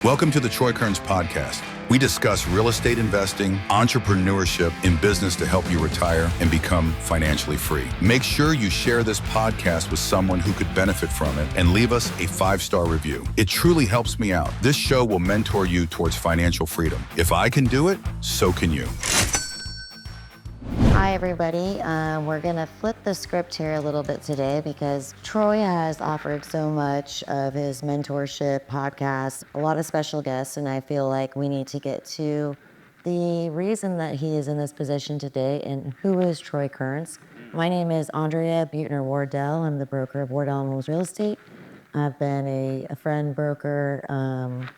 Welcome to the Troy Kearns podcast. We discuss real estate investing, entrepreneurship, and business to help you retire and become financially free. Make sure you share this podcast with someone who could benefit from it and leave us a 5-star review. It truly helps me out. This show will mentor you towards financial freedom. If I can do it, so can you. Hi everybody, we're gonna flip the script here a little bit today because Troy has offered so much of his mentorship podcast, a lot of special guests, and I feel like we need to get to the reason that he is in this position today and who is Troy Kearns. My name is Andrea Wardell. I'm the broker of Wardell Holmes Real Estate. I've been a friend, broker,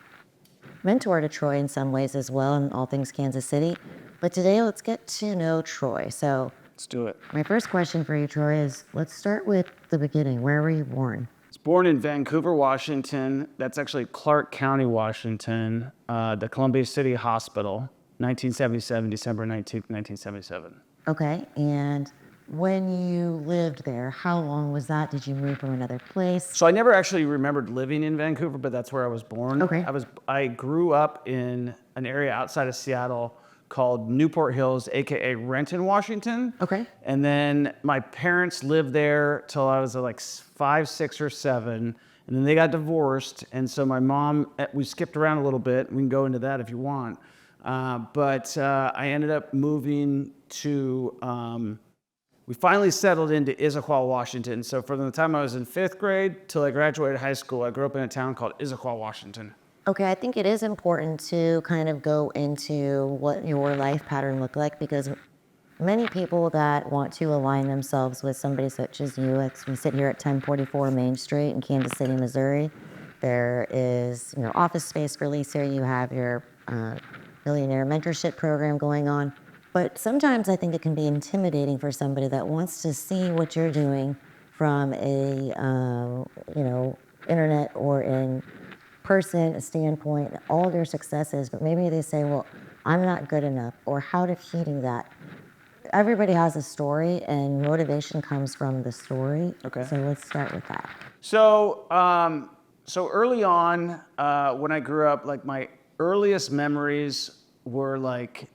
mentor to Troy in some ways as well in all things Kansas City. But today, let's get to know Troy. So let's do it. My first question for you, Troy, is let's start with the beginning. Where were you born? I was born in Vancouver, Washington. That's actually Clark County, Washington, the Columbia City Hospital, 1977, December 19th, 1977. Okay, and when you lived there, how long was that? Did you move from another place? So I never actually remembered living in Vancouver, but that's where I was born. Okay. I grew up in an area outside of Seattle called Newport Hills, aka Renton, Washington. Okay. And then my parents lived there till I was like 5, 6, or 7, and then they got divorced. And so my mom, we skipped around a little bit. We can go into that if you want. But I ended up moving to, we finally settled into Issaquah, Washington. So from the time I was in 5th grade till I graduated high school, I grew up in a town called Issaquah, Washington. Okay, I think it is important to kind of go into what your life pattern looked like because many people that want to align themselves with somebody such as you, like we sit here at 1044 Main Street in Kansas City, Missouri. There is, office space for lease here. You have your millionaire mentorship program going on. But sometimes I think it can be intimidating for somebody that wants to see what you're doing from a, internet or in person standpoint, all of their successes, but maybe they say, well, I'm not good enough, or how did he do that? Everybody has a story, and motivation comes from the story. Okay. So let's start with that. So, so early on, when I grew up, like my earliest memories were like,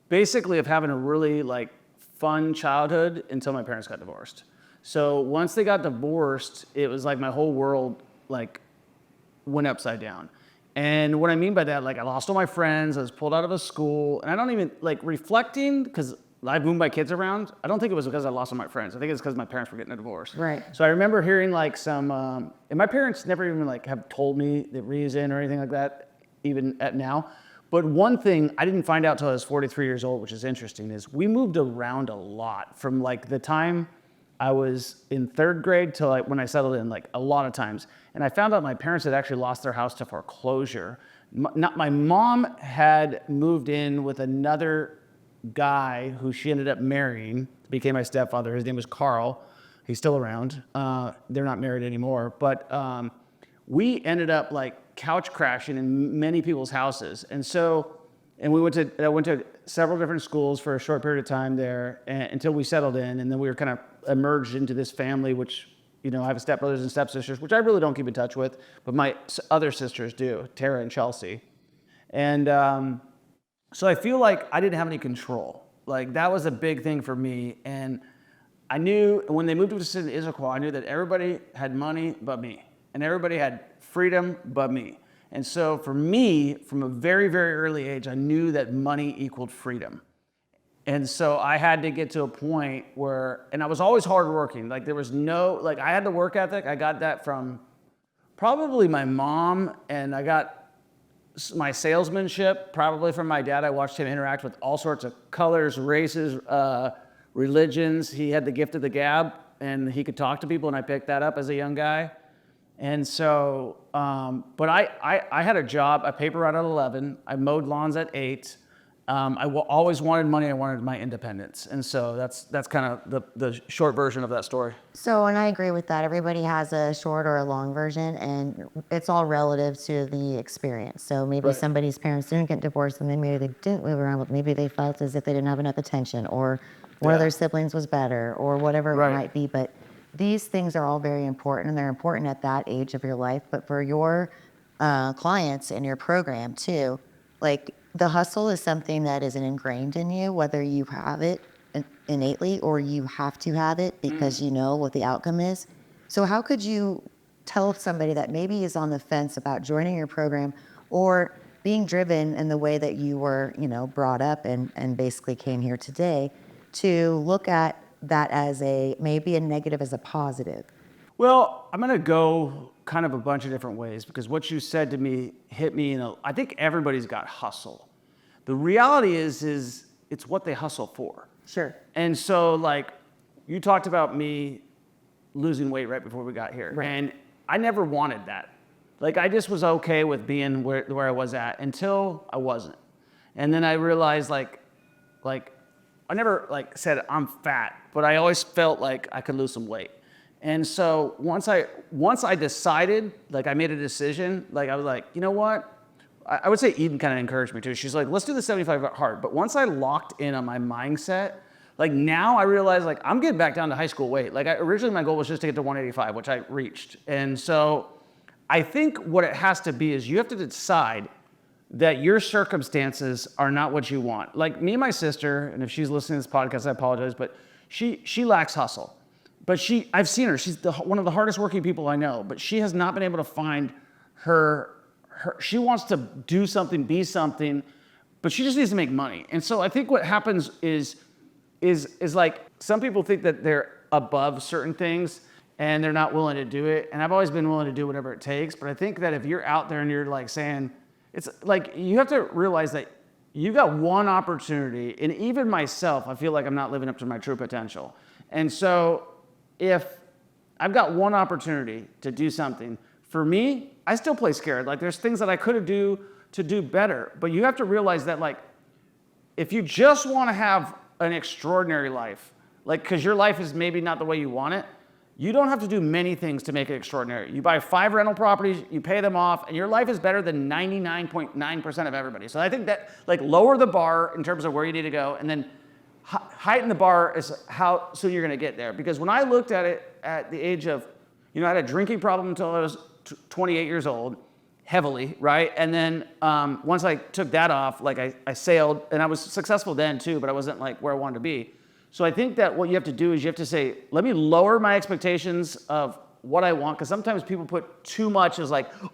basically of having a really like fun childhood until my parents got divorced. So once they got divorced, it was like my whole world like went upside down. And what I mean by that, like I lost all my friends, I was pulled out of a school, and I don't even like reflecting because I've moved my kids around. I don't think it was because I lost all my friends. I think it's because my parents were getting a divorce. Right. So I remember hearing like some, and my parents never even like have told me the reason or anything like that, even at now. But one thing I didn't find out till I was 43 years old, which is interesting, is we moved around a lot from like the time I was in 3rd grade till when I settled in, like a lot of times. And I found out my parents had actually lost their house to foreclosure. My mom had moved in with another guy who she ended up marrying, became my stepfather. His name was Carl. He's still around. They're not married anymore. But we ended up like couch crashing in many people's houses. And so, I went to several different schools for a short period of time there until we settled in. And then we were kind of emerged into this family, which, I have stepbrothers and stepsisters, which I really don't keep in touch with, but my other sisters do, Tara and Chelsea. And so I feel like I didn't have any control. Like that was a big thing for me. And I knew when they moved to Issaquah, I knew that everybody had money but me, and everybody had freedom but me. And so for me, from a very, very early age, I knew that money equaled freedom. And so I had to get to a point where, and I was always hardworking. Like there was I had the work ethic. I got that from probably my mom, and I got my salesmanship probably from my dad. I watched him interact with all sorts of colors, races, religions. He had the gift of the gab, and he could talk to people, and I picked that up as a young guy. And so, but I had a job, a paper route at 11. I mowed lawns at 8. I always wanted money. I wanted my independence. And so that's kind of the short version of that story. So, and I agree with that. Everybody has a short or a long version, and it's all relative to the experience. So maybe Right. somebody's parents didn't get divorced, and then maybe they didn't move around, but maybe they felt as if they didn't have enough attention, or one of their siblings was better, or whatever Right. it might be. But these things are all very important, and they're important at that age of your life. But for your clients in your program too. Like the hustle is something that is ingrained in you, whether you have it innately or you have to have it because you know what the outcome is. So how could you tell somebody that maybe is on the fence about joining your program or being driven in the way that you were, brought up and basically came here today to look at that as maybe a negative as a positive? Well, I'm going to go kind of a bunch of different ways because what you said to me hit me I think everybody's got hustle. The reality is it's what they hustle for. Sure. And so like you talked about me losing weight right before we got here. Right. And I never wanted that. Like I just was okay with being where I was at until I wasn't. And then I realized like I never said I'm fat, but I always felt like I could lose some weight. And so once I decided, I made a decision, I was like, you know what? I would say Eden kind of encouraged me too. She's like, let's do the 75 hard. But once I locked in on my mindset, now I realize I'm getting back down to high school weight. Originally my goal was just to get to 185, which I reached. And so I think what it has to be is you have to decide that your circumstances are not what you want. Like me and my sister, and if she's listening to this podcast, I apologize, but she lacks hustle. But I've seen her. She's one of the hardest working people I know, but she has not been able to find her. She wants to do something, be something, but she just needs to make money. And so I think what happens is some people think that they're above certain things and they're not willing to do it. And I've always been willing to do whatever it takes. But I think that if you're out there and you're saying, it's you have to realize that you got one opportunity. And even myself, I feel like I'm not living up to my true potential. And so if I've got one opportunity to do something, for me, I still play scared. There's things that I could do to do better. But you have to realize that if you just want to have an extraordinary life, because your life is maybe not the way you want it, you don't have to do many things to make it extraordinary. You buy 5 rental properties, you pay them off, and your life is better than 99.9% of everybody. So I think that lower the bar in terms of where you need to go, and then heighten the bar is how soon you're going to get there. Because when I looked at it at the age of, I had a drinking problem until I was 28 years old, heavily, right? And then once I took that off, I sailed, and I was successful then too, but I wasn't where I wanted to be. So I think that what you have to do is you have to say, let me lower my expectations of what I want, because sometimes people put too much as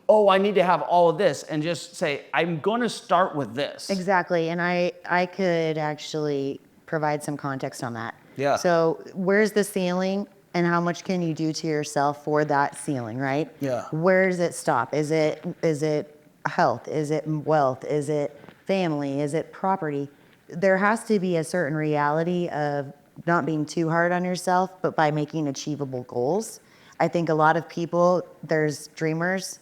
oh, I need to have all of this, and just say, I'm going to start with this. Exactly, and I could actually provide some context on that. Yeah. So where's the ceiling and how much can you do to yourself for that ceiling, right? Yeah. Where does it stop? Is it health? Is it wealth? Is it family? Is it property? There has to be a certain reality of not being too hard on yourself, but by making achievable goals. I think a lot of people, there's dreamers,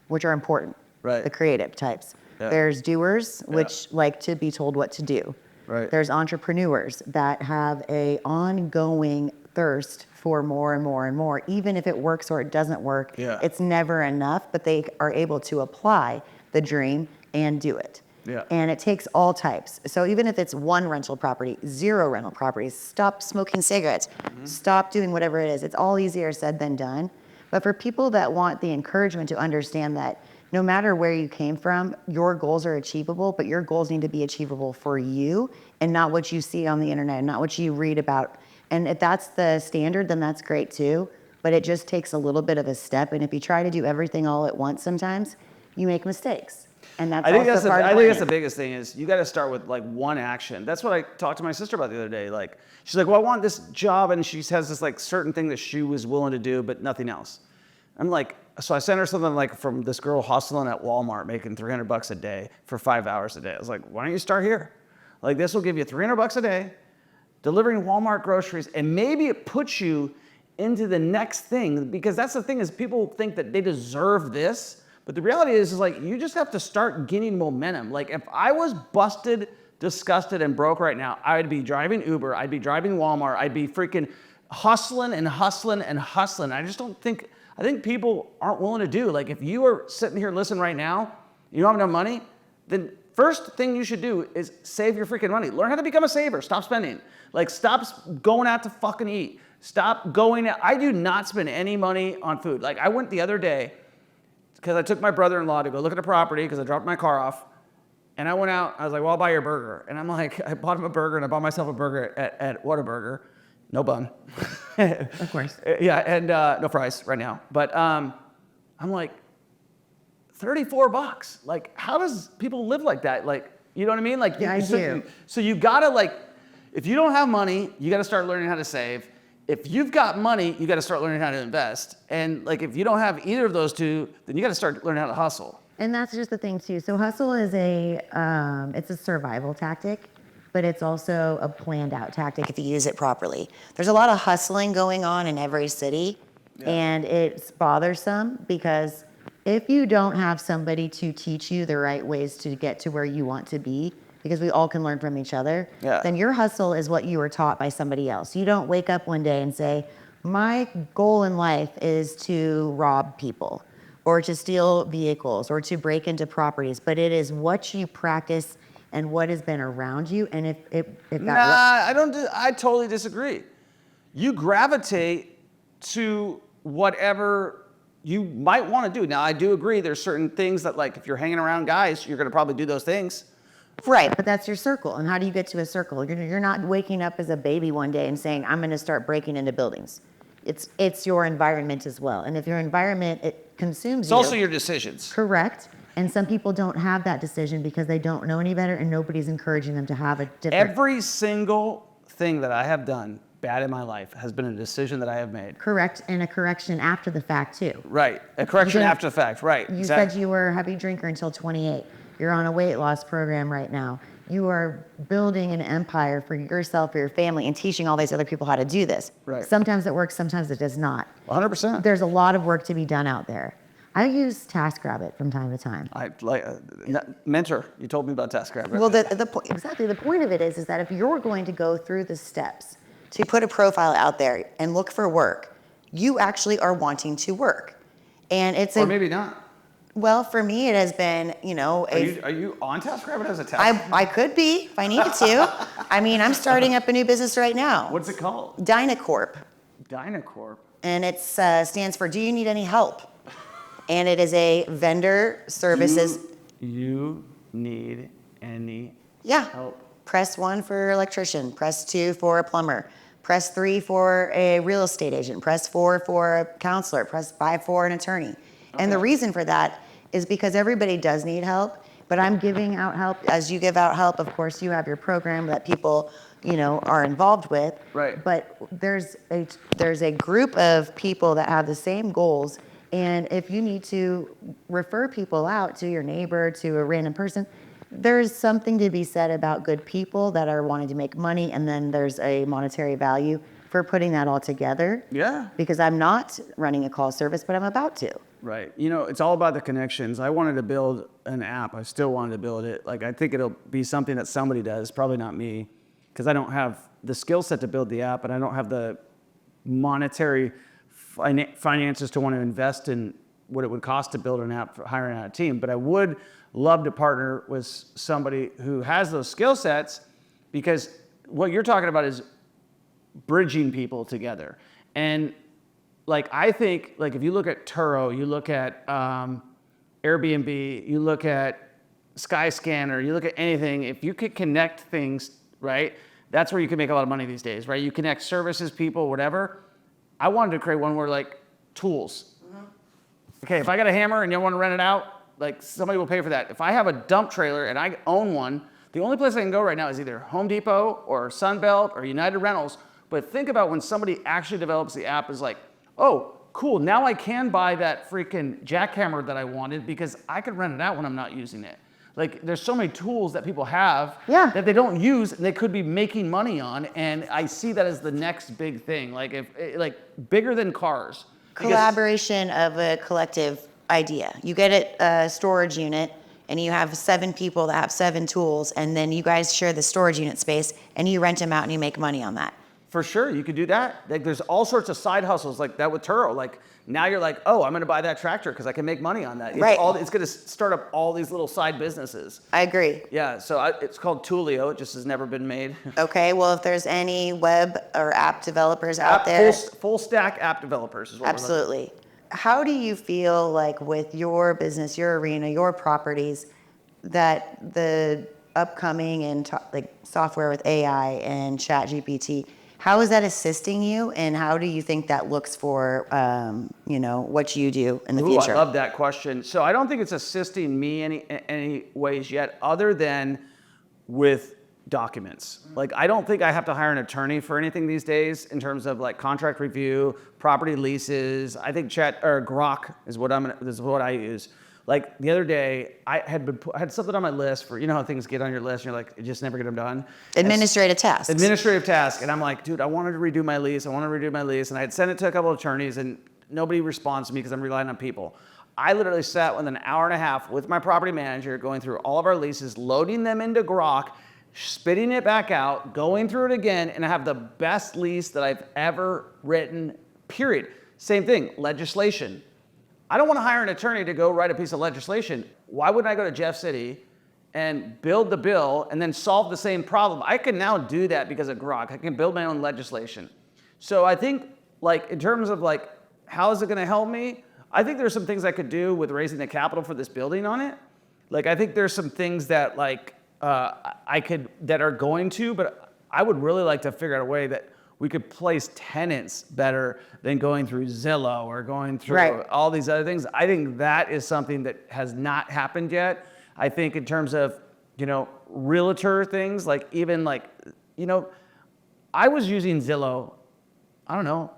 which are important, right? The creative types. Yeah. There's doers, which like to be told what to do. Right. There's entrepreneurs that have a ongoing thirst for more and more and more. Even if it works or it doesn't work, it's never enough, but they are able to apply the dream and do it. Yeah. And it takes all types. So even if it's 1 rental property, 0 rental properties, stop smoking cigarettes, stop doing whatever it is. It's all easier said than done. But for people that want the encouragement to understand that no matter where you came from, your goals are achievable, but your goals need to be achievable for you and not what you see on the internet, not what you read about. And if that's the standard, then that's great too. But it just takes a little bit of a step. And if you try to do everything all at once, sometimes you make mistakes. And that's I think that's the biggest thing is you got to start with one action. That's what I talked to my sister about the other day. She's like, well, I want this job. And she has this certain thing that she was willing to do, but nothing else. I'm so I sent her something from this girl hustling at Walmart, making $300 a day for 5 hours a day. I was like, why don't you start here? This will give you $300 a day, delivering Walmart groceries, and maybe it puts you into the next thing, because that's the thing is people think that they deserve this, but the reality is you just have to start gaining momentum. If I was busted, disgusted, and broke right now, I'd be driving Uber, I'd be driving Walmart, I'd be freaking hustling and hustling and hustling. I think people aren't willing to do. If you are sitting here listening right now, you don't have enough money, then first thing you should do is save your freaking money. Learn how to become a saver. Stop spending. Stop going out to fucking eat. Stop going out. I do not spend any money on food. I went the other day, because I took my brother-in-law to go look at a property because I dropped my car off. And I went out, I was like, well, I'll buy you a burger. And I'm like, I bought him a burger and I bought myself a burger at Whataburger. No bun. Of course. Yeah, and no fries right now. But I'm like, $34. Like, how does people live like that? Like, you know what I mean? Like, Yeah, I do. So you gotta like, if you don't have money, you gotta start learning how to save. If you've got money, you gotta start learning how to invest. And like, if you don't have either of those two, then you gotta start learning how to hustle. And that's just the thing too. So hustle is it's a survival tactic, but it's also a planned out tactic if you use it properly. There's a lot of hustling going on in every city, and it's bothersome because if you don't have somebody to teach you the right ways to get to where you want to be, because we all can learn from each other, then your hustle is what you were taught by somebody else. You don't wake up one day and say, my goal in life is to rob people, or to steal vehicles, or to break into properties, but it is what you practice and what has been around you. And if that I totally disagree. You gravitate to whatever you might want to do. Now, I do agree there's certain things that, like, if you're hanging around guys, you're going to probably do those things. Right, but that's your circle. And how do you get to a circle? You're not waking up as a baby one day and saying, I'm going to start breaking into buildings. It's your environment as well. And if your environment, it consumes It's also your decisions. Correct. And some people don't have that decision because they don't know any better and nobody's encouraging them to have a different. Every single thing that I have done bad in my life has been a decision that I have made. Correct, and a correction after the fact too. Right, a correction after the fact, right. You said you were a heavy drinker until 28. You're on a weight loss program right now. You are building an empire for yourself, for your family, and teaching all these other people how to do this. Right. Sometimes it works, sometimes it does not. 100%. There's a lot of work to be done out there. I use TaskRabbit from time to time. I like mentor. You told me about TaskRabbit. Well, exactly the point of it is that if you're going to go through the steps to put a profile out there and look for work, you actually are wanting to work, and it's or maybe not. Well, for me, it has been, Are you on TaskRabbit as a task? I could be if I needed to. I mean, I'm starting up a new business right now. What's it called? Dynacorp. Dynacorp. And it stands for Do You Need Any Help? And it is a vendor services. Do you need any help? Press 1 for electrician. Press 2 for a plumber. Press 3 for a real estate agent. Press 4 for a counselor. Press 5 for an attorney. Okay. And the reason for that is because everybody does need help, but I'm giving out help. As you give out help, of course, you have your program that people, are involved with. Right. But there's a group of people that have the same goals. And if you need to refer people out to your neighbor, to a random person, there's something to be said about good people that are wanting to make money, and then there's a monetary value for putting that all together. Yeah. Because I'm not running a call service, but I'm about to. Right. It's all about the connections. I wanted to build an app. I still wanted to build it. Like, I think it'll be something that somebody does, probably not me, because I don't have the skill set to build the app, and I don't have the monetary finances to want to invest in what it would cost to build an app for hiring out a team. But I would love to partner with somebody who has those skill sets, because what you're talking about is bridging people together. And like, I think, like, if you look at Turo, you look at Airbnb, you look at Skyscanner, you look at anything, if you could connect things, right, that's where you can make a lot of money these days, right? You connect services, people, whatever. I wanted to create one where, like, tools. Okay, if I got a hammer and you want to rent it out, like, somebody will pay for that. If I have a dump trailer and I own one, the only place I can go right now is either Home Depot or Sunbelt or United Rentals. But think about when somebody actually develops the app, is like, oh, cool, now I can buy that freaking jackhammer that I wanted because I could rent it out when I'm not using it. Like, there's so many tools that people have that they don't use and they could be making money on, and I see that as the next big thing, like bigger than cars. Collaboration of a collective idea. You get a storage unit and you have 7 people that have 7 tools, and then you guys share the storage unit space and you rent them out and you make money on that. For sure, you could do that. Like, there's all sorts of side hustles like that with Turo. Like, now you're like, oh, I'm going to buy that tractor because I can make money on that. It's going to start up all these little side businesses. I agree. Yeah, so it's called Toolio. It just has never been made. Okay, well, if there's any web or app developers out there. Full stack app developers is what Absolutely. how do you feel like with your business, your arena, your properties, that the upcoming and like software with AI and Chat GPT, how is that assisting you, and how do you think that looks for what you do in the Ooh, future? I love that question. So I don't think it's assisting me any ways yet, other than with documents. Like, I don't think I have to hire an attorney for anything these days in terms of like contract review, property leases. I think Grok is what I use. Like the other day, I had something on my list for, you know how things get on your list and you're like, you just never get them done. Administrative tasks. Administrative task. And I'm like, dude, I wanted to redo my lease. And I had sent it to a couple of attorneys and nobody responds to me because I'm relying on people. I literally sat with an hour and a half with my property manager, going through all of our leases, loading them into Grok, spitting it back out, going through it again, and I have the best lease that I've ever written, period. Same thing, legislation. I don't want to hire an attorney to go write a piece of legislation. Why wouldn't I go to Jeff City and build the bill and then solve the same problem? I can now do that because of Grok. I can build my own legislation. So I think, like, in terms of like, how is it going to help me? I think there's some things I could do with raising the capital for this building on it. Like, I think there's some things that that are going to, but I would really like to figure out a way that we could place tenants better than going through Zillow or going through all these other things. I think that is something that has not happened yet. I think in terms of, realtor things, like even like, I was using Zillow, I don't know,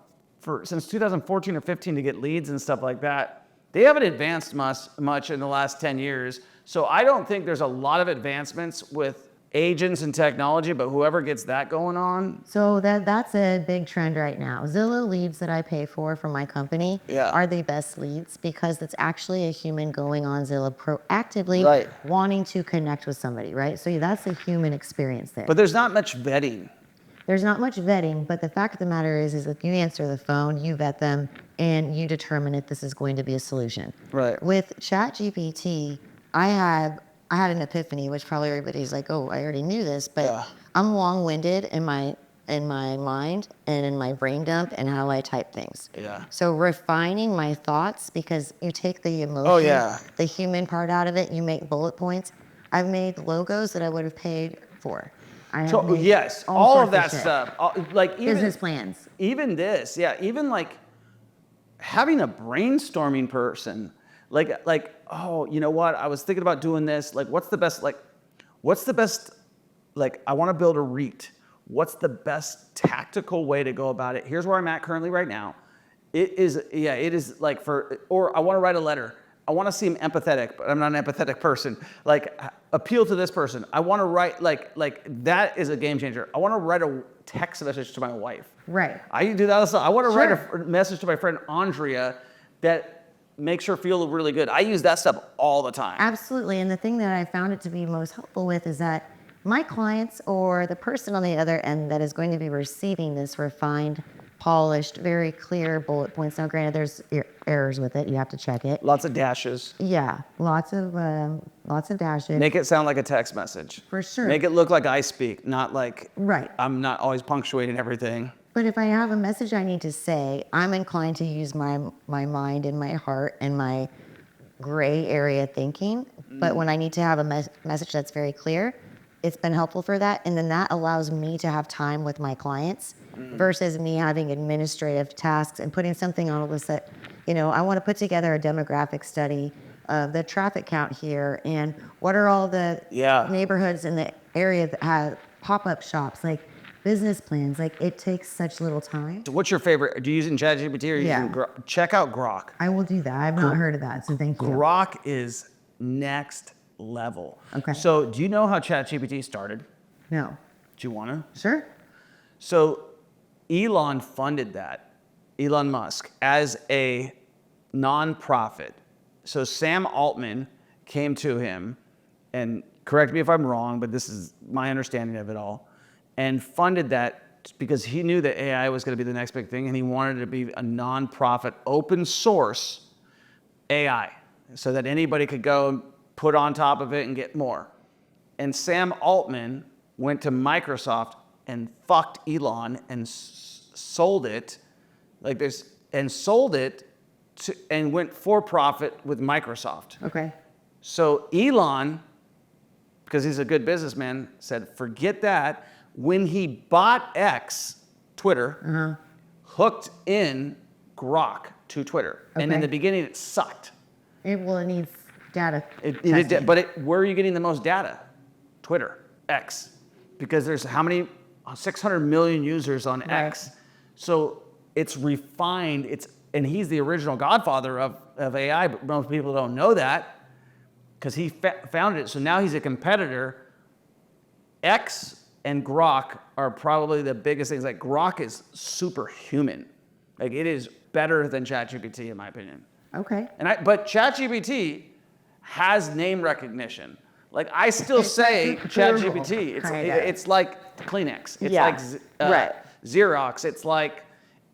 since 2014 or 15 to get leads and stuff like that. They haven't advanced much in the last 10 years. So I don't think there's a lot of advancements with agents and technology, but whoever gets that going on. So that's a big trend right now. Zillow leads that I pay for my company are the best leads because it's actually a human going on Zillow proactively wanting to connect with somebody, right? So that's a human experience there. But there's not much vetting. There's not much vetting, but the fact of the matter is if you answer the phone, you vet them, and you determine if this is going to be a solution. Right. With ChatGPT, I had an epiphany, which probably everybody's like, oh, I already knew this, but I'm long-winded in my mind and in my brain dump and how I type things. Yeah. So refining my thoughts, because you take the emotion, the human part out of it, you make bullet points. I've made logos that I would have paid for. Yes, all of that stuff. Like even business plans. Even this, even like having a brainstorming person. Like, oh, you know what? I was thinking about doing this. Like, what's the best, I want to build a REIT. What's the best tactical way to go about it? Here's where I'm at currently right now. It is like or I want to write a letter. I want to seem empathetic, but I'm not an empathetic person. Like, appeal to this person. I want to write, like that is a game changer. I want to write a text message to my wife. Right. I do that also. I want to write a message to my friend Andrea that makes her feel really good. I use that stuff all the time. Absolutely. And the thing that I found it to be most helpful with is that my clients or the person on the other end that is going to be receiving this refined, polished, very clear bullet points. Now, granted, there's errors with it. You have to check it. Lots of dashes. Yeah, lots of dashes. Make it sound like a text message. For sure. Make it look like I speak, not like right. I'm not always punctuating everything. But if I have a message I need to say, I'm inclined to use my mind and my heart and my gray area thinking. But when I need to have a message that's very clear, it's been helpful for that. And then that allows me to have time with my clients versus me having administrative tasks and putting something on a list that, I want to put together a demographic study of the traffic count here and what are all the neighborhoods in the area that have pop-up shops, like business plans. Like, it takes such little time. So what's your favorite? Do you using ChatGPT or using Grok? Check out Grok. I will do that. I've not heard of that, so thank you. Grok is next level. Okay. So do you know how ChatGPT started? No. Do you want to? Sure. So Elon funded that, Elon Musk, as a nonprofit. So Sam Altman came to him, and correct me if I'm wrong, but this is my understanding of it all, and funded that because he knew that AI was going to be the next big thing, and he wanted it to be a nonprofit, open source AI, so that anybody could go and put on top of it and get more. And Sam Altman went to Microsoft and fucked Elon and sold it, and went for profit with Microsoft. Okay. So Elon, because he's a good businessman, said, forget that. When he bought X, Twitter, hooked in Grok to Twitter. And in Okay. the beginning, it sucked. It needs data. Where are you getting the most data? Twitter, X. Because there's how many? 600 million users on X. So it's refined. And he's the original godfather of AI, but most people don't know that because he founded it. So now he's a competitor. X and Grok are probably the biggest things. Like Grok is superhuman. Like it is better than ChatGPT in my opinion. Okay. But ChatGPT has name recognition. Like I still say ChatGPT. It's like Kleenex. It's like Xerox. It's like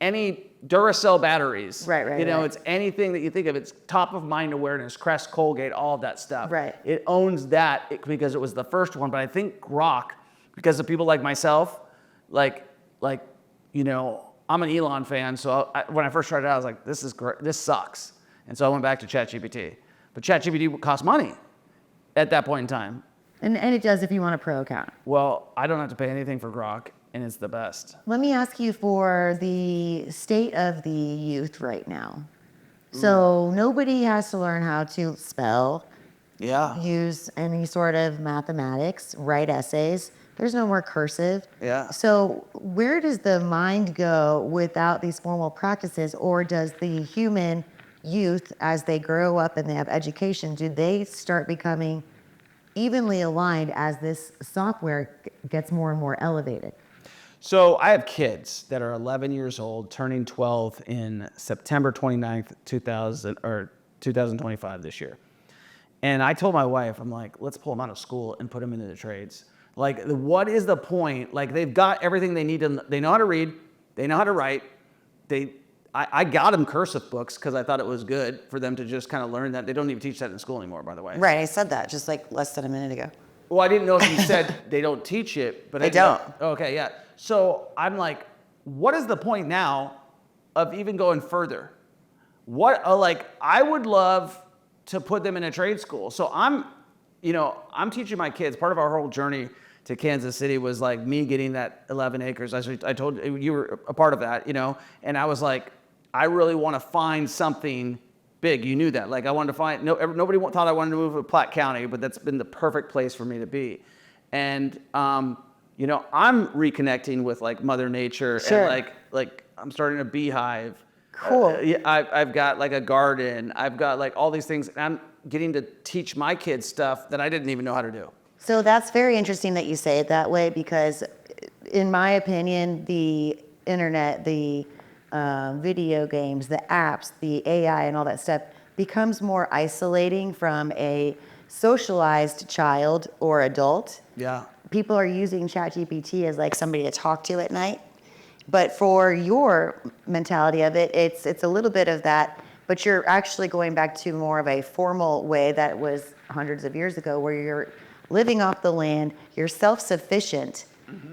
any Duracell batteries. Right. It's anything that you think of. It's top of mind awareness, Crest, Colgate, all of that stuff. Right. It owns that because it was the first one. But I think Grok, because of people like myself, like I'm an Elon fan. So when I first started out, I was like, this is great. This sucks. And so I went back to ChatGPT. But ChatGPT costs money at that point in time. And it does if you want a pro account. Well, I don't have to pay anything for Grok, and it's the best. Let me ask you for the state of the youth right now. So nobody has to learn how to spell, use any sort of mathematics, write essays. There's no more cursive. Yeah. So where does the mind go without these formal practices, or does the human youth, as they grow up and they have education, do they start becoming evenly aligned as this software gets more and more elevated? So I have kids that are 11 years old, turning 12 in September 29th, 2025 this year. And I told my wife, I'm like, let's pull them out of school and put them into the trades. Like, what is the point? Like, they've got everything they need to, they know how to read, they know how to write. I got them cursive books because I thought it was good for them to just kind of learn that. They don't even teach that in school anymore, by the way. Right, I said that just like less than a minute ago. Well, I didn't know if you said they don't teach it, but they don't. Okay, yeah. So I'm like, what is the point now of even going further? I would love to put them in a trade school. So I'm teaching my kids. Part of our whole journey to Kansas City was like me getting that 11 acres. I told you were a part of that, and I was like, I really want to find something big. You knew that. Like I wanted to find, nobody thought I wanted to move to Platte County, but that's been the perfect place for me to be. And, I'm reconnecting with like Mother Nature. Sure. And like I'm starting a beehive. Cool. I've got like a garden. I've got like all these things. And I'm getting to teach my kids stuff that I didn't even know how to do. So that's very interesting that you say it that way, because in my opinion, the internet, the video games, the apps, the AI and all that stuff becomes more isolating from a socialized child or adult. Yeah. People are using ChatGPT as like somebody to talk to at night. But for your mentality of it, it's a little bit of that, but you're actually going back to more of a formal way that was hundreds of years ago, where you're living off the land, you're self-sufficient.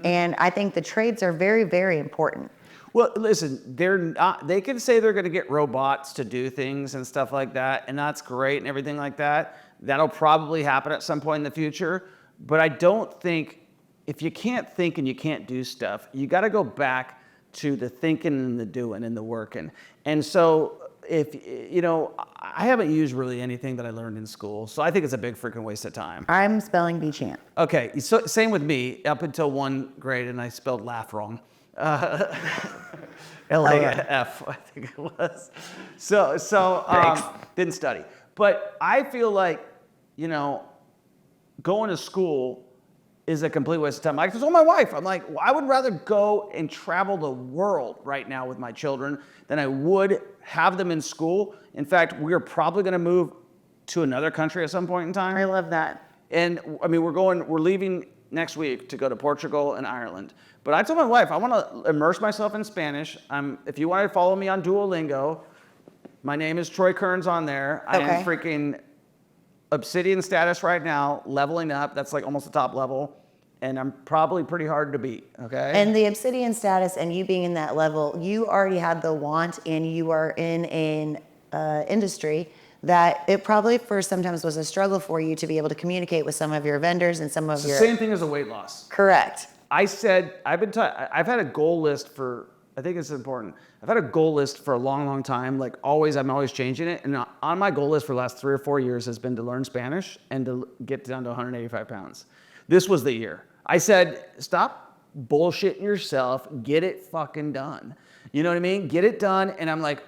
And I think the trades are very, very important. Well, listen, they can say they're going to get robots to do things and stuff like that, and that's great and everything like that. That'll probably happen at some point in the future. But I don't think, if you can't think and you can't do stuff, you got to go back to the thinking and the doing and the working. And so I haven't used really anything that I learned in school, so I think it's a big freaking waste of time. I'm spelling bee champ. Okay, so same with me up until 1 grade, and I spelled laugh wrong. L-A-F, I think it was. So didn't study. But I feel like, going to school is a complete waste of time. I told my wife, I'm like, I would rather go and travel the world right now with my children than I would have them in school. In fact, we're probably going to move to another country at some point in time. I love that. And I mean, we're leaving next week to go to Portugal and Ireland. But I told my wife, I want to immerse myself in Spanish. If you want to follow me on Duolingo, my name is Troy Kearns on there. Okay. I am freaking Obsidian status right now, leveling up. That's like almost the top level. And I'm probably pretty hard to beat, okay? And the Obsidian status and you being in that level, you already had the want and you are in an industry, that it probably first sometimes was a struggle for you to be able to communicate with some of your vendors and some of It's your... the same thing as a weight loss. Correct. I said, I've had a goal list for, I think it's important. I've had a goal list for a long, long time. Like always, I'm always changing it. And on my goal list for the last 3 or 4 years has been to learn Spanish and to get down to 185 pounds. This was the year. I said, stop bullshitting yourself. Get it fucking done. You know what I mean? Get it done. And I'm like,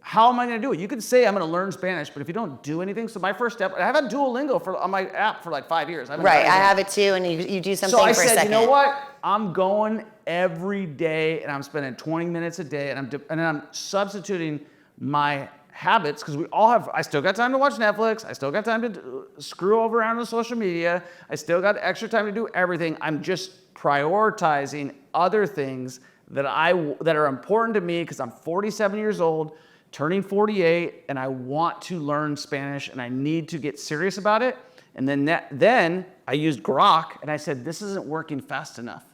how am I going to do it? You could say I'm going to learn Spanish, but if you don't do anything, so my first step, I've had Duolingo on my app for like 5 years. Right, I have it too, and you do something for a second. So I said, you know what? I'm going every day, and I'm spending 20 minutes a day, and I'm substituting my habits, because I still got time to watch Netflix, I still got time to screw over around on social media, I still got extra time to do everything. I'm just prioritizing other things that are important to me, because I'm 47 years old, turning 48, and I want to learn Spanish, and I need to get serious about it. And then I used Grok, and I said, this isn't working fast enough.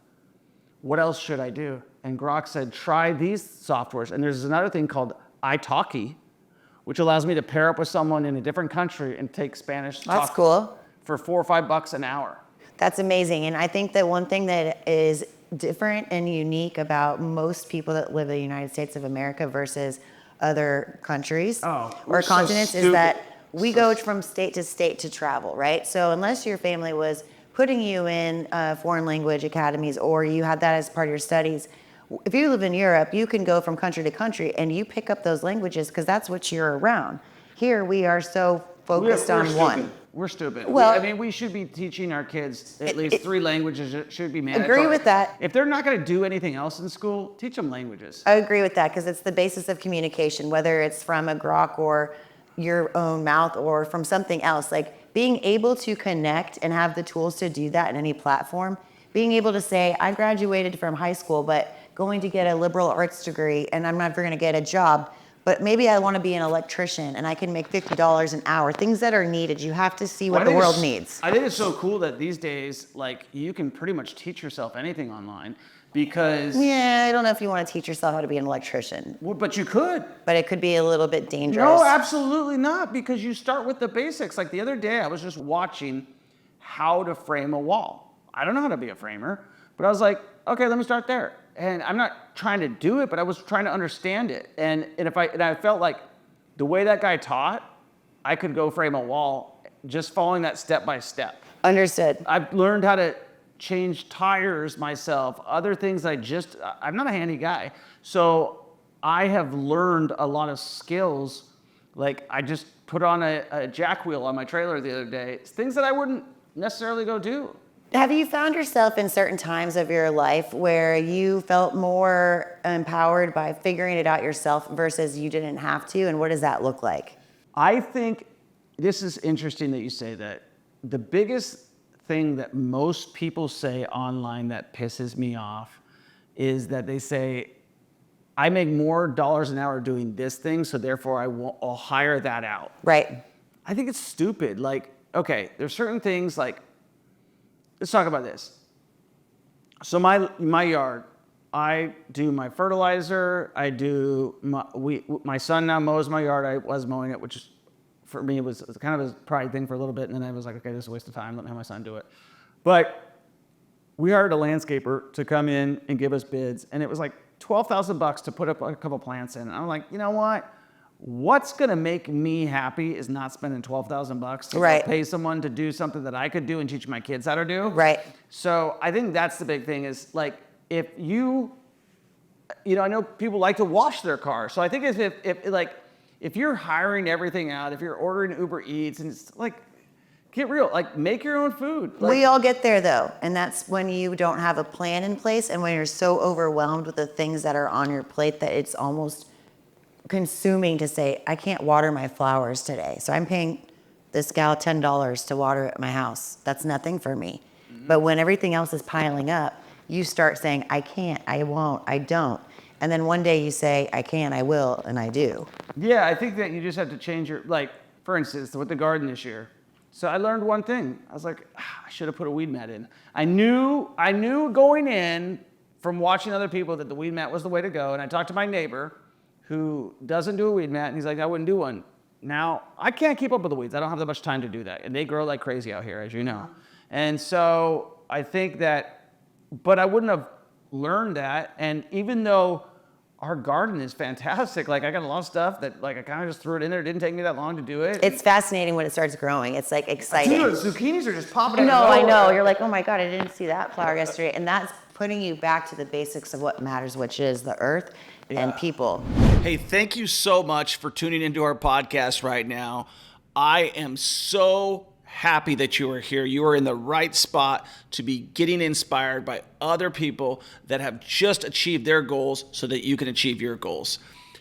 What else should I do? And Grok said, try these softwares. And there's another thing called italki, which allows me to pair up with someone in a different country and take Spanish That's cool. For $4 or $5 an hour. That's amazing. And I think that one thing that is different and unique about most people that live in the United States of America versus other countries or continents is that we go from state to state to travel, right? So unless your family was putting you in foreign language academies or you had that as part of your studies, if you live in Europe, you can go from country to country and you pick up those languages because that's what you're around. Here we are so focused on one. We're stupid. Well, we should be teaching our kids at least 3 languages. It should be mandatory. Agree with that. If they're not going to do anything else in school, teach them languages. I agree with that because it's the basis of communication, whether it's from a Grok or your own mouth or from something else. Like being able to connect and have the tools to do that in any platform, being able to say, I graduated from high school, but going to get a liberal arts degree and I'm never going to get a job. But maybe I want to be an electrician and I can make $50 an hour. Things that are needed. You have to see what the world needs. I think it's so cool that these days, like, you can pretty much teach yourself anything online because... Yeah, I don't know if you want to teach yourself how to be an electrician. Well, but you could. But it could be a little bit dangerous. No, absolutely not, because you start with the basics. Like the other day, I was just watching how to frame a wall. I don't know how to be a framer, but I was like, okay, let me start there. And I'm not trying to do it, but I was trying to understand it. And I felt like the way that guy taught, I could go frame a wall just following that step by step. Understood. I've learned how to change tires myself, other things I'm not a handy guy. So I have learned a lot of skills. Like I just put on a jack wheel on my trailer the other day. It's things that I wouldn't necessarily go do. Have you found yourself in certain times of your life where you felt more empowered by figuring it out yourself versus you didn't have to? And what does that look like? I think this is interesting that you say that. The biggest thing that most people say online that pisses me off is that they say, I make more dollars an hour doing this thing, so therefore I'll hire that out. Right. I think it's stupid. Like, okay, there's certain things like, let's talk about this. So my yard, I do my fertilizer. I do my son now mows my yard. I was mowing it, which for me was kind of a pride thing for a little bit, and then I was like, okay, this is a waste of time. Let me have my son do it. But we hired a landscaper to come in and give us bids, and it was like $12,000 to put up a couple plants in. And I'm like, you know what? What's gonna make me happy is not spending $12,000 to pay someone to do something that I could do and teach my kids how to do. Right. So I think that's the big thing is like if you know, I know people like to wash their car. So I think if you're hiring everything out, if you're ordering Uber Eats and it's like, get real, like make your own food. Like, we all get there though. And that's when you don't have a plan in place and when you're so overwhelmed with the things that are on your plate that it's almost consuming to say, I can't water my flowers today. So I'm paying this gal $10 to water at my house. That's nothing for me. Mm-hmm. But when everything else is piling up, you start saying, I can't, I won't, I don't. And then one day you say, I can, I will, and I do. Yeah, I think that you just have to change your, like, for instance, with the garden this year. So I learned one thing. I was like, I should have put a weed mat in. I knew going in from watching other people that the weed mat was the way to go. And I talked to my neighbor who doesn't do a weed mat, and he's like, I wouldn't do one. Now, I can't keep up with the weeds. I don't have that much time to do that. And they grow like crazy out here, as you know. And so I think that, but I wouldn't have learned that. And even though our garden is fantastic, like I got a lot of stuff that like I kind of just threw it in there. It didn't take me that long to do it. It's fascinating when it starts growing. It's like exciting. Dude, zucchinis are just popping out. No, I know. You're like, oh my God, I didn't see that flower yesterday. And that's putting you back to the basics of what matters, which is the earth and people. Hey, thank you so much for tuning into our podcast right now. I am so happy that you are here. You are in the right spot to be getting inspired by other people that have just achieved their goals so that you can achieve your goals.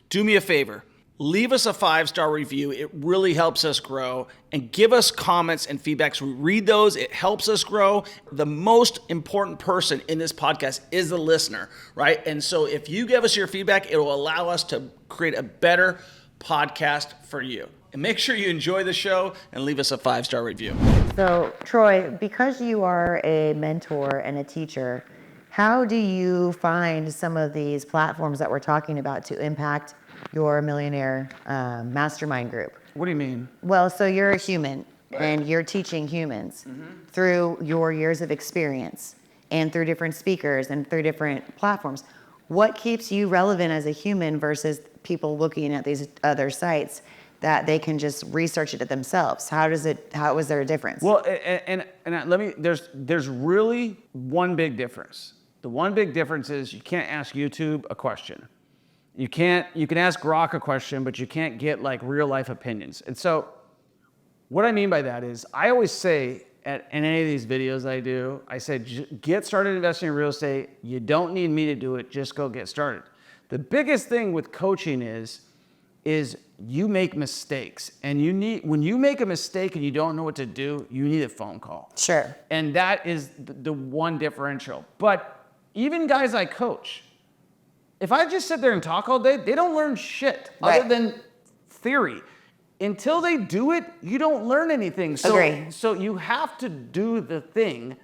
Do me a favor. Leave us a 5-star review. It really helps us grow. And give us comments and feedbacks. We read those. It helps us grow. The most important person in this podcast is the listener, right? And so if you give us your feedback, it will allow us to create a better podcast for you. And make sure you enjoy the show and leave us a 5-star review. So, Troy, because you are a mentor and a teacher, how do you find some of these platforms that we're talking about to impact your millionaire mastermind group? What do you mean? Well, so you're a human and you're teaching humans through your years of experience and through different speakers and through different platforms. What keeps you relevant as a human versus people looking at these other sites that they can just research it themselves? How is there a difference? Well, and let me, there's really one big difference. The one big difference is you can't ask YouTube a question. You can ask Grok a question, but you can't get like real life opinions. And so what I mean by that is I always say in any of these videos I do, I say, get started investing in real estate. You don't need me to do it. Just go get started. The biggest thing with coaching is you make mistakes, and when you make a mistake and you don't know what to do, you need a phone call. Sure. And that is the one differential. But even guys I coach, if I just sit there and talk all day, they don't learn shit other than theory. Until they do it, you don't learn anything. Agree. So you have to do the thing,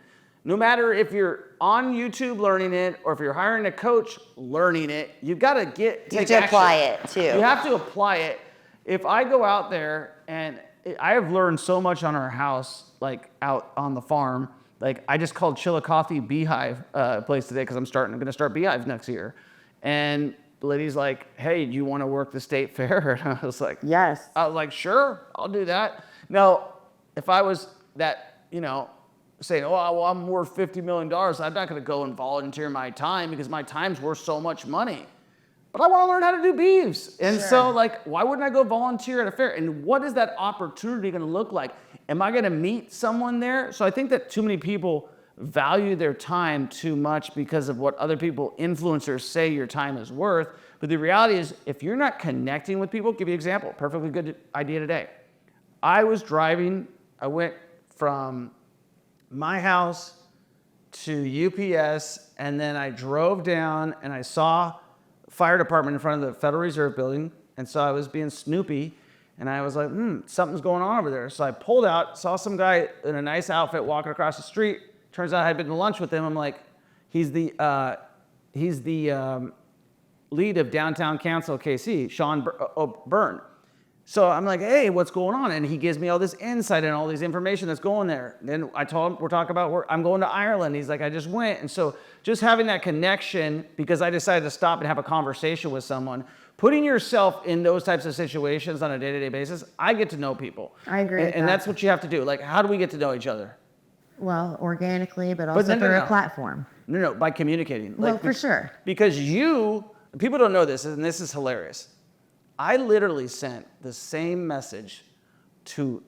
no matter if you're on YouTube learning it or if you're hiring a coach learning it. You've got to take action. You have to apply it too. You have to apply it. If I go out there, and I have learned so much on our house, like out on the farm. Like I just called Chillicothe Beehive place today because I'm going to start beehives next year. And the lady's like, hey, do you want to work the state fair? And I was like, yes. I was like, sure, I'll do that. Now, if I was that, saying, oh, well, I'm worth $50 million, I'm not going to go and volunteer my time because my time's worth so much money. But I want to learn how to do beeves. And so, why wouldn't I go volunteer at a fair? And what is that opportunity going to look like? Am I going to meet someone there? So I think that too many people value their time too much because of what other people, influencers, say your time is worth. But the reality is, if you're not connecting with people, give you an example, perfectly good idea today. I was driving, I went from my house to UPS, and then I drove down and I saw fire department in front of the Federal Reserve building, and so I was being snoopy, and I was like, something's going on over there. So I pulled out, saw some guy in a nice outfit walking across the street. Turns out I had been to lunch with him. I'm like, he's the lead of Downtown Council KC, Sean Byrne. So I'm like, hey, what's going on? And he gives me all this insight and all this information that's going there. Then I told him, we're talking about where I'm going to Ireland. He's like, I just went. And so just having that connection, because I decided to stop and have a conversation with someone, putting yourself in those types of situations on a day-to-day basis, I get to know people. I agree with and that. that's what you have to do. Like, how do we get to know each other? Well, organically, but also through a platform. No, by communicating. Well, for sure. Because people don't know this, and this is hilarious. I literally sent the same message to,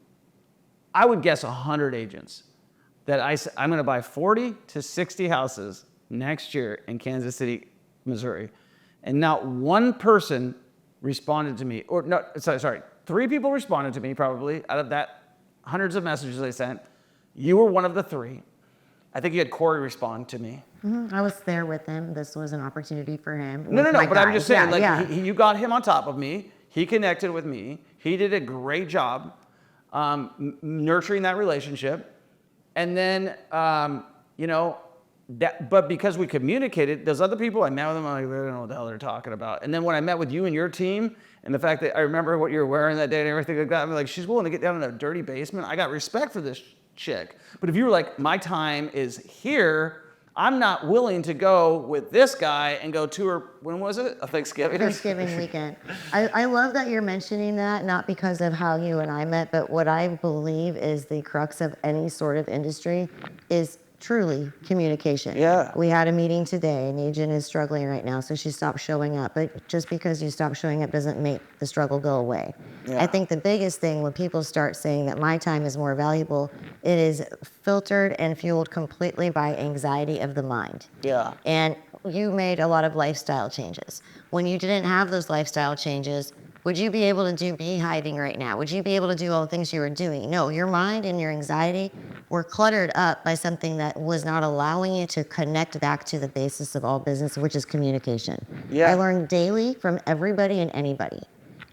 I would guess, 100 agents that I'm going to buy 40 to 60 houses next year in Kansas City, Missouri. And not one person responded to me. Or no, sorry, 3 people responded to me probably out of that hundreds of messages I sent. You were one of the 3. I think you had Corey respond to me. I was there with him. This was an opportunity for him. No, but I'm just saying, you got him on top of me. He connected with me. He did a great job nurturing that relationship. And then, but because we communicated, those other people, I met with them, I'm like, they don't know what the hell they're talking about. And then when I met with you and your team, and the fact that I remember what you were wearing that day and everything like that, I'm like, she's willing to get down in a dirty basement. I got respect for this chick. But if you were like, my time is here, I'm not willing to go with this guy and go to her, when was it? A Thanksgiving? Thanksgiving weekend. I love that you're mentioning that, not because of how you and I met, but what I believe is the crux of any sort of industry is truly communication. Yeah. We had a meeting today, and Agent is struggling right now, so she stopped showing up. But just because you stop showing up doesn't make the struggle go away. Yeah. I think the biggest thing when people start saying that my time is more valuable, it is filtered and fueled completely by anxiety of the mind. Yeah. And you made a lot of lifestyle changes. When you didn't have those lifestyle changes, would you be able to do beehiving right now? Would you be able to do all the things you were doing? No, your mind and your anxiety were cluttered up by something that was not allowing you to connect back to the basis of all business, which is communication. Yeah. I learn daily from everybody and anybody.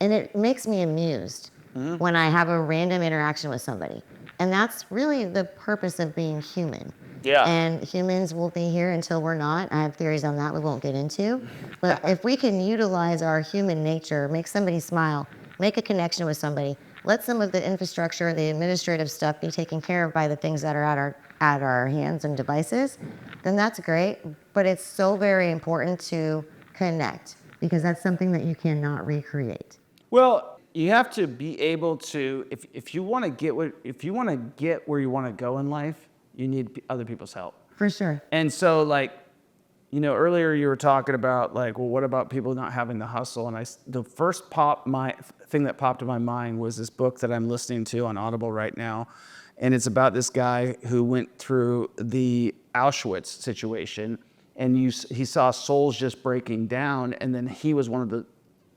And it makes me amused when I have a random interaction with somebody. And that's really the purpose of being human. Yeah. And humans will be here until we're not. I have theories on that we won't get into. But if we can utilize our human nature, make somebody smile, make a connection with somebody, let some of the infrastructure, the administrative stuff be taken care of by the things that are at our hands and devices, then that's great. But it's so very important to connect because that's something that you cannot recreate. Well, you have to be able to, if you want to get where you want to go in life, you need other people's help. For sure. And so, like, you know, earlier you were talking about, like, well, what about people not having the hustle? And the first thing that popped in my mind was this book that I'm listening to on Audible right now. And it's about this guy who went through the Auschwitz situation, and he saw souls just breaking down, and then he was one of the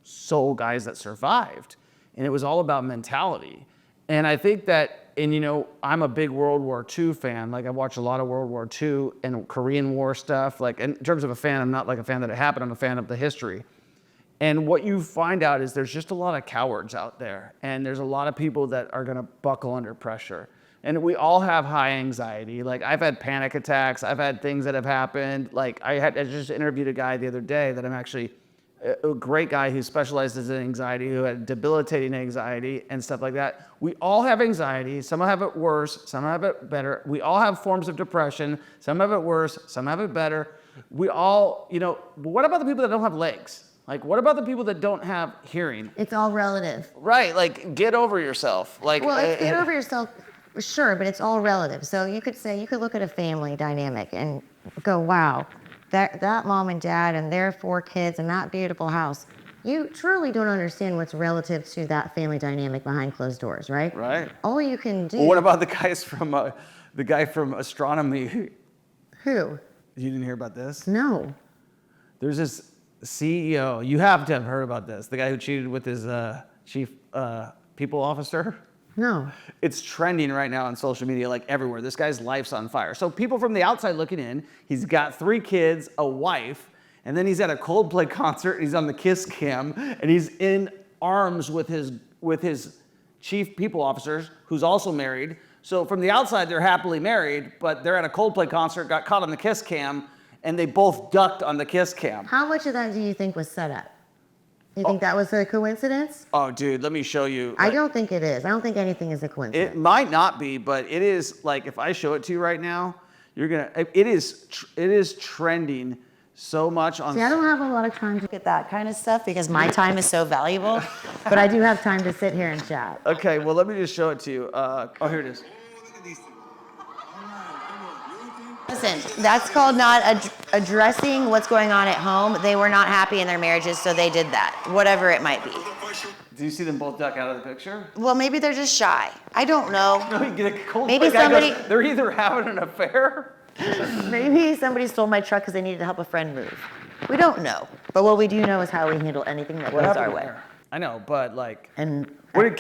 soul guys that survived. And it was all about mentality. And I think that, and you know, I'm a big World War II fan. Like, I watch a lot of World War II and Korean War stuff. Like, in terms of a fan, I'm not like a fan that it happened. I'm a fan of the history. And what you find out is there's just a lot of cowards out there. And there's a lot of people that are going to buckle under pressure. And we all have high anxiety. Like, I've had panic attacks. I've had things that have happened. Like, I just interviewed a guy the other day that I'm actually a great guy who specializes in anxiety, who had debilitating anxiety and stuff like that. We all have anxiety. Some have it worse, some have it better. We all have forms of depression. Some have it worse, some have it better. We all, you know, what about the people that don't have legs? Like, what about the people that don't have hearing? It's all relative. Right, like, get over yourself. Like, Well, get over yourself, sure, but it's all relative. So you could look at a family dynamic and go, wow, that mom and dad and their 4 kids and that beautiful house. You truly don't understand what's relative to that family dynamic behind closed doors, right? Right. All you can do. Well, what about the guy from astronomy? Who? You didn't hear about this? No. There's this CEO. You have to have heard about this. The guy who cheated with his chief people officer. No. It's trending right now on social media, like everywhere. This guy's life's on fire. So people from the outside looking in, he's got 3 kids, a wife, and then he's at a Coldplay concert, and he's on the Kiss Cam, and he's in arms with his chief people officers, who's also married. So from the outside, they're happily married, but they're at a Coldplay concert, got caught on the Kiss Cam, and they both ducked on the Kiss Cam. How much of that do you think was set up? You think that was a coincidence? Oh, dude, let me show you. I don't think it is. I don't think anything is a coincidence. It might not be, but it is. Like, if I show it to you right now, you're gonna. It is trending so much on. See, I don't have a lot of time to look at that kind of stuff because my time is so valuable, but I do have time to sit here and chat. Okay, well, let me just show it to you. Oh, here it is. Listen, that's called not addressing what's going on at home. They were not happy in their marriages, so they did that, whatever it might be. Do you see them both duck out of the picture? Well, maybe they're just shy. I don't know. No, you get a Coldplay Maybe guy somebody- goes, they're either having an affair. Maybe somebody stole my truck because they needed to help a friend move. We don't know. But what we do know is how we handle anything that goes our way. I know, but like, And what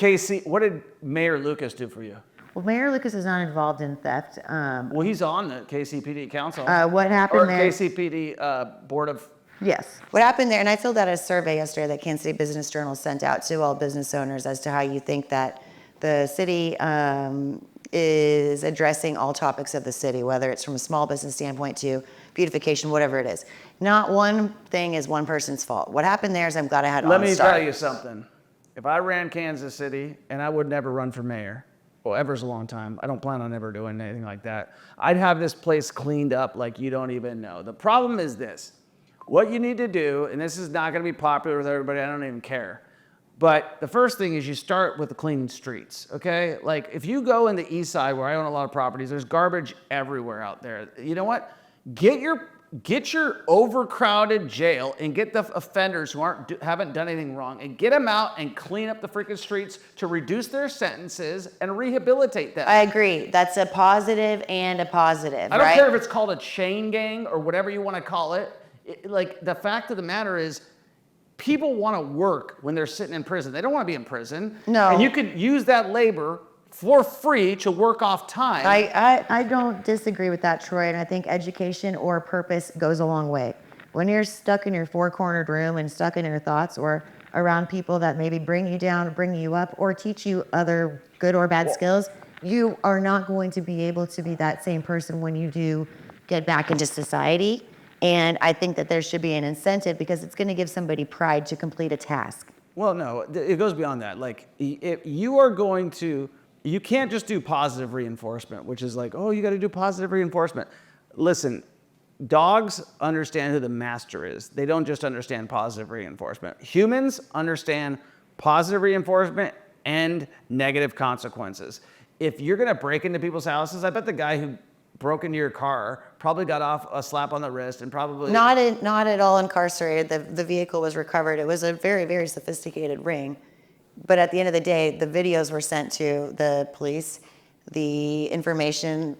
did Mayor Lucas do for you? well, Mayor Lucas is not involved in theft. Well, he's on the KCPD council. What happened or there? KCPD board of. Yes. What happened there, and I filled out a survey yesterday that Kansas City Business Journal sent out to all business owners as to how you think that the city is addressing all topics of the city, whether it's from a small business standpoint to beautification, whatever it is. Not one thing is one person's fault. What happened there is I'm glad I had Let me OnStar. tell you something. If I ran Kansas City, and I would never run for mayor, well, ever's a long time. I don't plan on ever doing anything like that. I'd have this place cleaned up like you don't even know. The problem is this. What you need to do, and this is not going to be popular with everybody, I don't even care. But the first thing is you start with the clean streets, okay? Like if you go in the east side where I own a lot of properties, there's garbage everywhere out there. You know what? Get your overcrowded jail and get the offenders who haven't done anything wrong and get them out and clean up the freaking streets to reduce their sentences and rehabilitate them. I agree. That's a positive and a positive, I don't right? care if it's called a chain gang or whatever you want to call it. Like the fact of the matter is people want to work when they're sitting in prison. They don't want to be in prison. No. And you could use that labor for free to work off time. I don't disagree with that, Troy, and I think education or purpose goes a long way. When you're stuck in your four-cornered room and stuck in your thoughts or around people that maybe bring you down, bring you up, or teach you other good or bad skills, you are not going to be able to be that same person when you do get back into society. And I think that there should be an incentive because it's going to give somebody pride to complete a task. Well, no, it goes beyond that. Like, if you are going to, you can't just do positive reinforcement, which is like, oh, you got to do positive reinforcement. Listen, dogs understand who the master is. They don't just understand positive reinforcement. Humans understand positive reinforcement and negative consequences. If you're going to break into people's houses, I bet the guy who broke into your car probably got off a slap on the wrist and probably Not at all incarcerated. The vehicle was recovered. It was a very, very sophisticated ring. But at the end of the day, the videos were sent to the police, the information,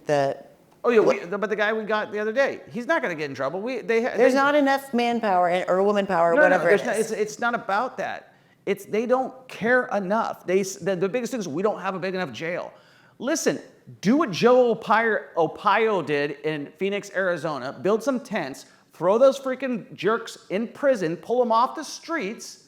Oh yeah, but the guy we got the other day, he's not going to get in trouble. There's not enough manpower or woman power, whatever it is. It's not about that. They don't care enough. The biggest thing is we don't have a big enough jail. Listen, do what Joe Arpaio did in Phoenix, Arizona. Build some tents, throw those freaking jerks in prison, pull them off the streets,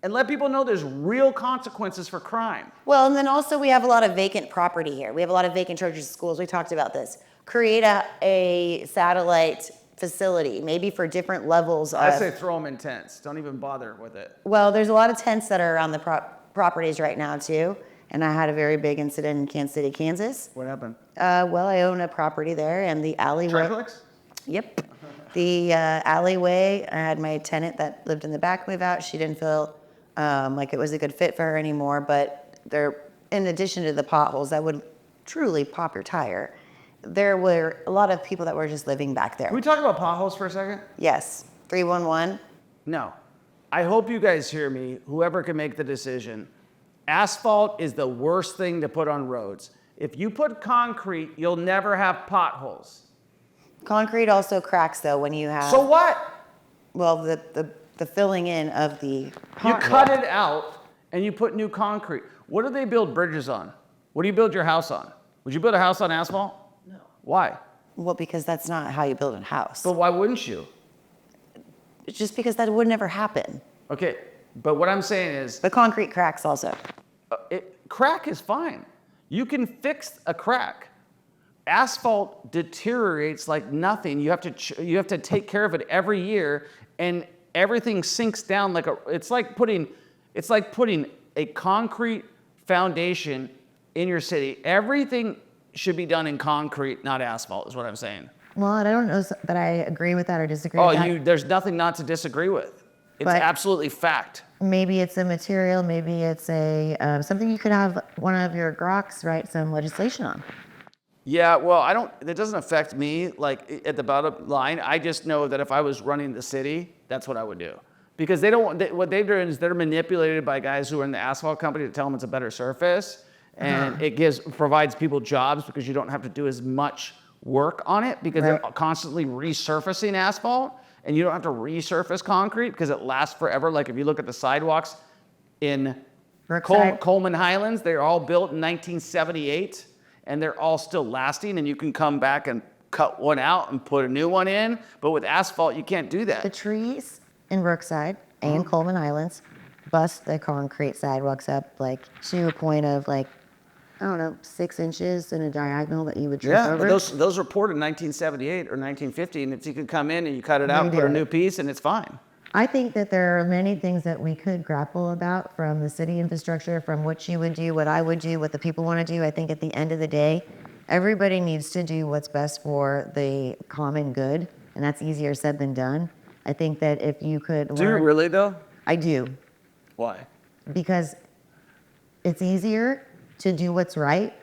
and let people know there's real consequences for crime. Well, and then also we have a lot of vacant property here. We have a lot of vacant churches and schools. We talked about this. Create a satellite facility, maybe for different levels of... I say throw them in tents. Don't even bother with it. Well, there's a lot of tents that are around the properties right now, too. And I had a very big incident in Kansas City, Kansas. What happened? Well, I own a property there, and the alleyway... Triflex? Yep. The alleyway, I had my tenant that lived in the back move out. She didn't feel like it was a good fit for her anymore, but in addition to the potholes that would truly pop your tire, there were a lot of people that were just living back there. Can we talk about potholes for a second? Yes. 311. No. I hope you guys hear me, whoever can make the decision. Asphalt is the worst thing to put on roads. If you put concrete, you'll never have potholes. Concrete also cracks, though, when you have... So what? Well, the filling in of the pothole. You cut it out and you put new concrete. What do they build bridges on? What do you build your house on? Would you build a house on asphalt? No. Why? Well, because that's not how you build a house. But why wouldn't you? Just because that would never happen. Okay, but what I'm saying is... But concrete cracks also. Crack is fine. You can fix a crack. Asphalt deteriorates like nothing. You have to take care of it every year, and everything sinks down like it's like putting a concrete foundation in your city. Everything should be done in concrete, not asphalt, is what I'm saying. Well, I don't know that I agree with that or disagree with that. There's nothing not to disagree with. It's But- absolutely fact. Maybe it's a material, maybe it's a something you could have one of your groks write some legislation on. Yeah, well, it doesn't affect me, like, at the bottom line. I just know that if I was running the city, that's what I would do. Because what they're doing is they're manipulated by guys who are in the asphalt company to tell them it's a better surface. And it provides people jobs because you don't have to do as much work on it because they're constantly resurfacing asphalt. And you don't have to resurface concrete because it lasts forever. Like if you look at the sidewalks in Coleman Highlands, they're all built in 1978 and they're all still lasting, and you can come back and cut one out and put a new one in. But with asphalt, you can't do that. The trees in Brookside and Coleman Highlands bust the concrete sidewalks up like to a point of like I don't know, 6 inches in a diagonal that you would trip Yeah, over. but those were poured in 1978 or 1950, and if you could come in and you cut it out and They put a do new it. piece, and it's fine. I think that there are many things that we could grapple about, from the city infrastructure, from what you would do, what I would do, what the people want to do. I think at the end of the day, everybody needs to do what's best for the common good, and that's easier said than done. I think that if you could Do you learn... really, though? I do, Why? because it's easier to do what's right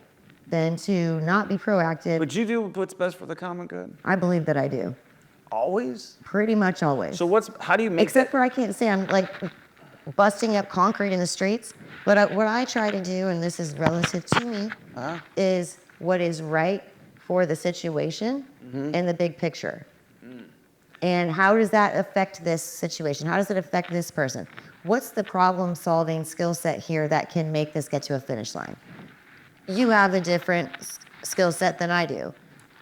than to not be proactive. Would you do what's best for the common good? I believe that I do. Always? Pretty much always. So how do you make Except for I can't say I'm like busting up concrete in the streets. But what I try to do, and this is relative to me, is what is right for the situation and the big picture. And how does that affect this situation? How does it affect this person? What's the problem-solving skill set here that can make this get to a finish line? You have a different skill set than I do.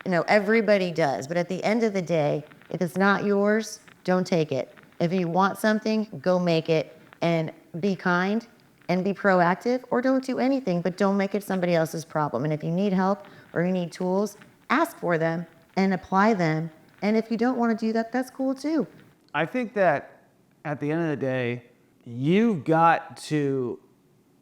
You know, everybody does. But at the end of the day, if it's not yours, don't take it. If you want something, go make it, and be kind and be proactive, or don't do anything, but don't make it somebody else's problem. And if you need help or you need tools, ask for them and apply them. And if you don't want to do that, that's cool too. I think that at the end of the day, you've got to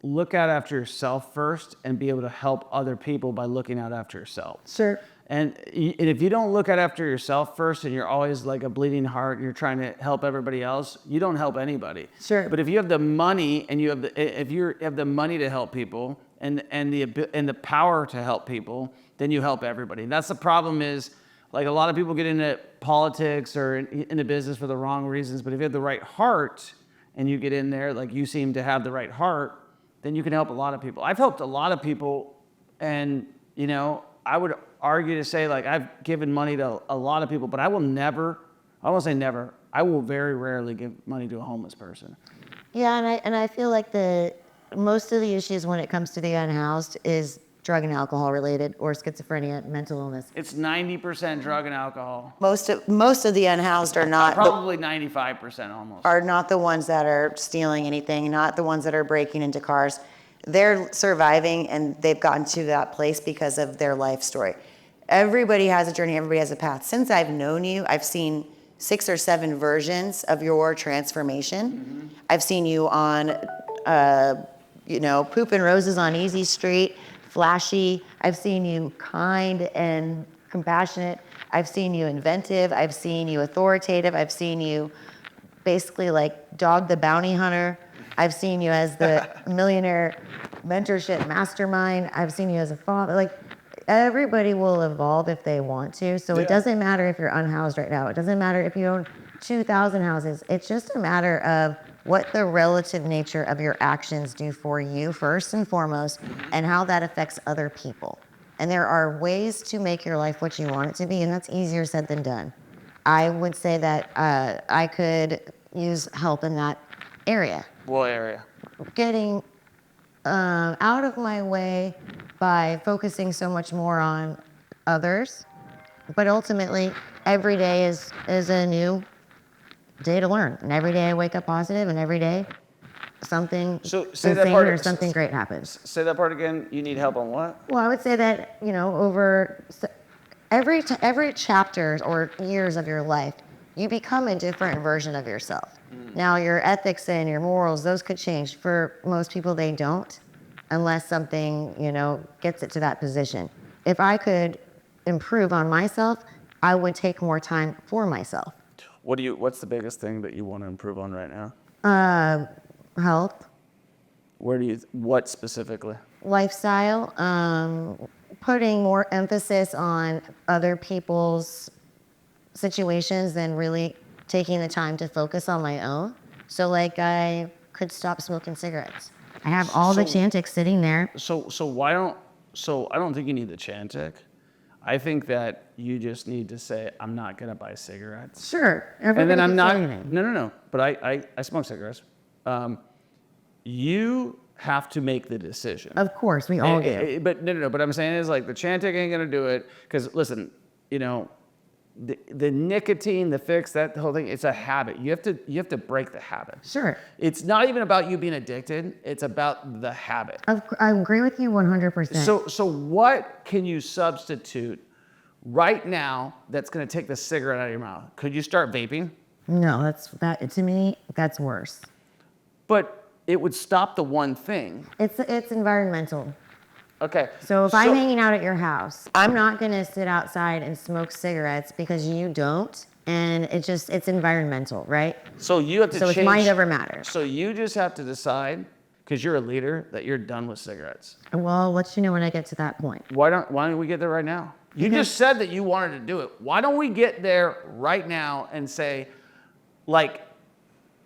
look out after yourself first and be able to help other people by looking out after yourself. Sure. And if you don't look out after yourself first, and you're always like a bleeding heart, and you're trying to help everybody else, you don't help anybody. Sure. But if you have the money and if you have the money to help people and the power to help people, then you help everybody. And that's the problem is, like, a lot of people get into politics or into business for the wrong reasons. But if you have the right heart and you get in there, like you seem to have the right heart, then you can help a lot of people. I've helped a lot of people, and you know, I would argue to say, like, I've given money to a lot of people, but I will very rarely give money to a homeless person. Yeah, and I feel like most of the issues when it comes to the unhoused is drug and alcohol related, or schizophrenia, mental illness. It's 90% drug and alcohol. Most of the unhoused are not Probably 95% almost. are not the ones that are stealing anything, not the ones that are breaking into cars. They're surviving, and they've gotten to that place because of their life story. Everybody has a journey, everybody has a path. Since I've known you, I've seen 6 or 7 versions of your transformation. Mm-hmm. I've seen you on, pooping roses on Easy Street, flashy. I've seen you kind and compassionate. I've seen you inventive. I've seen you authoritative. I've seen you basically like Dog the Bounty Hunter. I've seen you as the millionaire mentorship mastermind. I've seen you as a father. Like, everybody will evolve if they want to. So It doesn't matter if you're unhoused right now. It doesn't matter if you own 2,000 houses. It's just a matter of what the relative nature of your actions do for you first and foremost, and how that affects other people. And there are ways to make your life what you want it to be, and that's easier said than done. I would say that I could use help in that area. What area? Getting out of my way by focusing so much more on others. But ultimately, every day is a new day to learn. And every day I wake up positive, and every day something insane or something great happens. Say that part again. You need help on what? Well, I would say that, over every chapter or years of your life, you become a different version of yourself. Now, your ethics and your morals, those could change. For most people, they don't, unless something, gets it to that position. If I could improve on myself, I would take more time for myself. What's the biggest thing that you want to improve on right now? Health. What specifically? Lifestyle. Putting more emphasis on other people's situations than really taking the time to focus on my own. So, like, I could stop smoking cigarettes. I have all the Chantix sitting there. So I don't think you need the Chantix. I think that you just need to say, I'm not going to buy cigarettes. Sure. And then I'm not. Anything. No. But I smoke cigarettes. You have to make the decision. Of course, we all do. But no. But I'm saying is, like, the Chantix ain't going to do it. Because listen, the nicotine, the fix, that whole thing, it's a habit. You have to break the habit. Sure. It's not even about you being addicted. It's about the habit. I agree with you 100%. So what can you substitute right now that's going to take the cigarette out of your mouth? Could you start vaping? No, to me, that's worse. But it would stop the one thing. It's environmental. Okay. So if I'm hanging out at your house, I'm not going to sit outside and smoke cigarettes because you don't. And it's environmental, right? So you have to change. So it's mind over matter. So you just have to decide, because you're a leader, that you're done with cigarettes. Well, I'll let you know when I get to that point. Why don't we get there right now? You just said that you wanted to do it. Why don't we get there right now and say, like,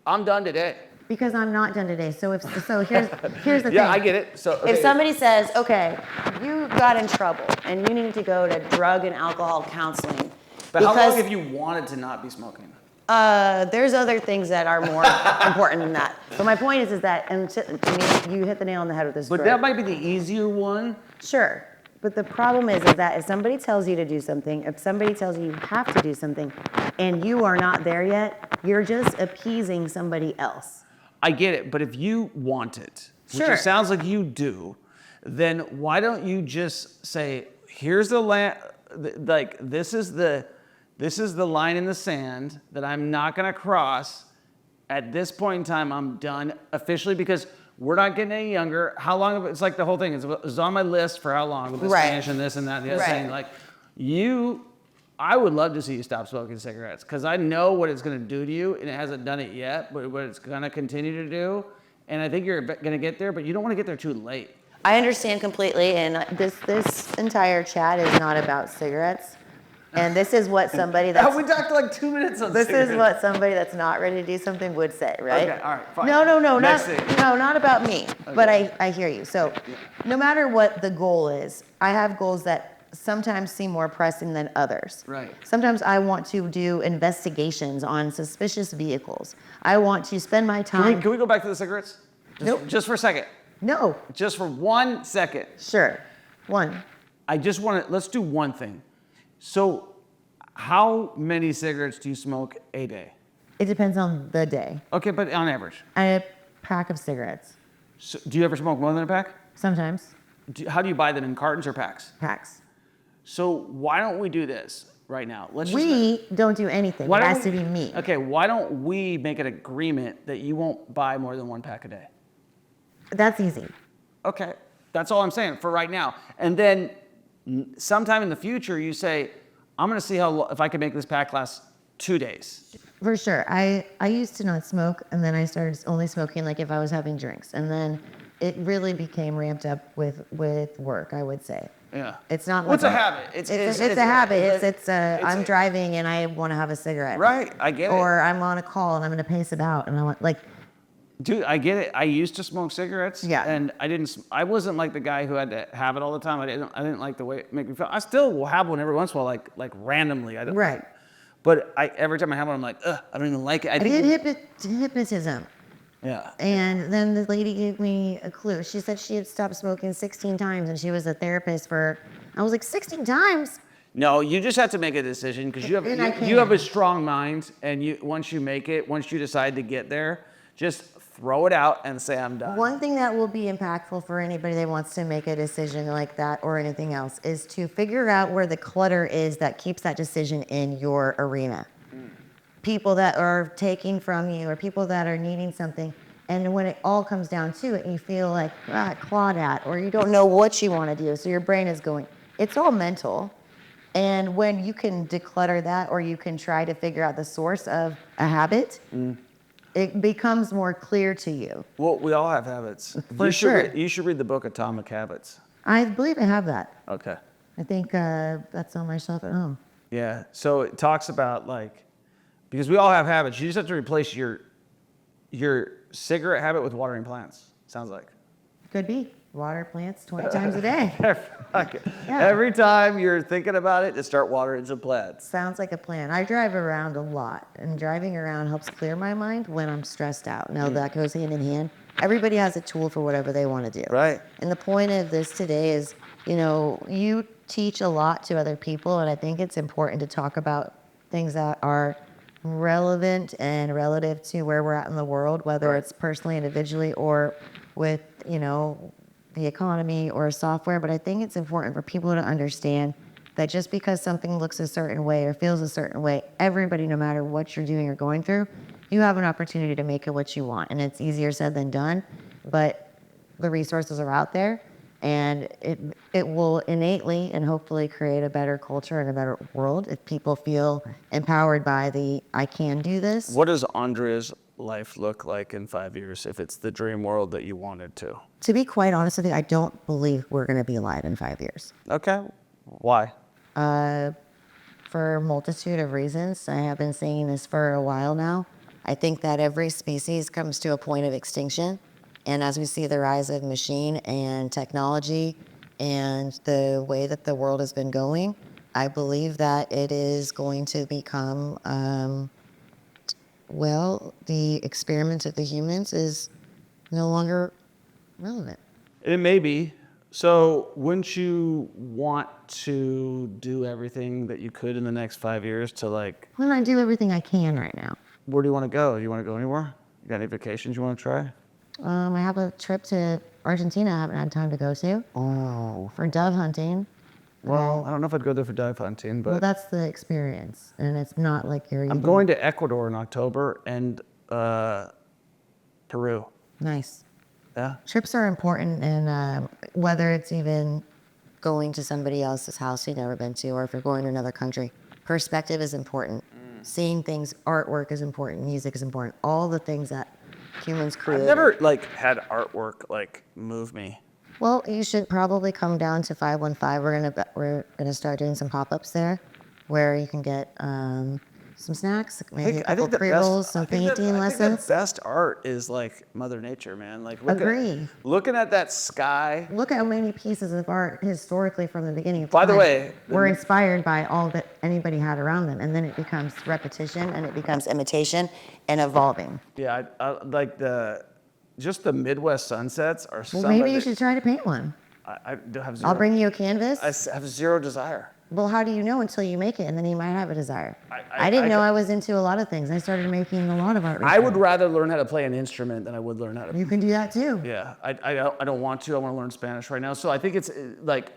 I'm done today? Because I'm not done today. So here's the thing. Yeah, I get it. So okay. If somebody says, okay, you got in trouble and you need to go to drug and alcohol counseling. But how long have you wanted to not be smoking? There's other things that are more important than that. So my point is that, and to me, you hit the nail on the head with this. But that might be the easier one. Sure. But the problem is that if somebody tells you to do something, if somebody tells you you have to do something, and you are not there yet, you're just appeasing somebody else. I get it, but if you want it, which Sure. it sounds like you do, then why don't you just say, here's the land, like this is the line in the sand that I'm not gonna cross. At this point in time, I'm done officially, because we're not getting any younger. How long? It's like the whole thing is on my list for how long with this finish and this and that and the other thing. Like I would love to see you stop smoking cigarettes, because I know what it's going to do to you, and it hasn't done it yet, but what it's going to continue to do. And I think you're going to get there, but you don't want to get there too late. I understand completely, and this entire chat is not about cigarettes. And this is what somebody that's... We talked like 2 minutes on This cigarettes. is what somebody that's not ready to do something would say, right? Okay, all right, fine. No, Next thing. not about me. Okay. But I hear you. So no matter what the goal is, I have goals that sometimes seem more pressing than others. Right. Sometimes I want to do investigations on suspicious vehicles. I want to spend my time... Can we go back to the cigarettes? Just for a second. No. Just for 1 second. Sure. One. Let's do one thing. So how many cigarettes do you smoke a day? It depends on the day. Okay, but on average. A pack of cigarettes. So do you ever smoke more than a pack? Sometimes. How do you buy them, in cartons or packs? Packs. So why don't we do this right now? We don't do anything. It has to be me. Okay, why don't we make an agreement that you won't buy more than 1 pack a day? That's easy. Okay, that's all I'm saying for right now. And then sometime in the future, you say, I'm going to see if I can make this pack last 2 days. For sure. I used to not smoke, and then I started only smoking like if I was having drinks. And then it really became ramped up with work, I would say. Yeah. It's not. What's a habit? It's a habit. I'm driving and I want to have a cigarette. Right. I get it. Or I'm on a call and I'm going to pace about and I want like. Dude, I get it. I used to smoke cigarettes. Yeah. And I wasn't like the guy who had to have it all the time. I didn't like the way it made me feel. I still will have one every once in a while, like randomly. Right. But every time I have one, I'm like, ugh, I don't even like it. I did hypnotism. Yeah. And then the lady gave me a clue. She said she had stopped smoking 16 times and she was a therapist I was like, 16 times? No, you just have to make a decision, because you have a strong mind, and once you decide to get there, just throw it out and say, I'm done. One thing that will be impactful for anybody that wants to make a decision like that or anything else is to figure out where the clutter is that keeps that decision in your arena. People that are taking from you or people that are needing something. And when it all comes down to it, you feel like clawed at, or you don't know what you want to do. So your brain is going, it's all mental. And when you can declutter that, or you can try to figure out the source of a habit, it becomes more clear to you. Well, we all have habits. For sure. You should read the book Atomic Habits. I believe I have that. Okay. I think that's on my shelf at home. Yeah. So it talks about because we all have habits. You just have to replace your cigarette habit with watering plants. Sounds like. Could be. Water plants 20 times a day. Yeah. Every time you're thinking about it, just start watering some plants. Sounds like a plan. I drive around a lot, and driving around helps clear my mind when I'm stressed out. Now that goes hand in hand. Everybody has a tool for whatever they want to do. Right. And the point of this today is, you teach a lot to other people, and I think it's important to talk about things that are relevant and relative to where we're at in the world, whether it's personally, individually, or with, the economy or software. But I think it's important for people to understand that just because something looks a certain way or feels a certain way, everybody, no matter what you're doing or going through, you have an opportunity to make it what you want. And it's easier said than done, but the resources are out there, and it will innately and hopefully create a better culture and a better world if people feel empowered by I can do this. What does Andrea's life look like in 5 years if it's the dream world that you wanted to? To be quite honest with you, I don't believe we're going to be alive in 5 years. Okay. Why? For a multitude of reasons. I have been saying this for a while now. I think that every species comes to a point of extinction. And as we see the rise of machine and technology and the way that the world has been going, I believe that it is going to become, the experiments of the humans is no longer relevant. It may be. So wouldn't you want to do everything that you could in the next 5 years to Well, I do everything I can right now. where do you want to go? Do you want to go anywhere? You got any vacations you want to try? I have a trip to Argentina I haven't had time to go to. Oh. For dove hunting. Well, I don't know if I'd go there for dive hunting, but Well, that's the experience, and it's not like you're. I'm going to Ecuador in October and Peru. Nice. Yeah. Trips are important, and whether it's even going to somebody else's house you've never been to, or if you're going to another country, perspective is important. Seeing things, artwork is important, music is important. All the things that humans create. I've never had artwork move me. Well, you should probably come down to 515. We're gonna start doing some pop-ups there, where you can get some snacks, maybe a couple pre-rolls, some painting lessons. The best art is Mother Nature, man. Agree. Looking at that sky. Look at how many pieces of art historically from the beginning of By the time way, were inspired by all that anybody had around them, and then it becomes repetition, and it becomes imitation, and evolving. Yeah, I like just the Midwest sunsets are. Well, maybe you should try to paint one. I have zero. I'll bring you a canvas. I have zero desire. Well, how do you know until you make it, and then you might have a desire? I didn't know I was into a lot of things. I started making a lot of art. I would rather learn how to play an instrument than I would learn how to. You can do that too. Yeah, I don't want to. I want to learn Spanish right now. So I think it's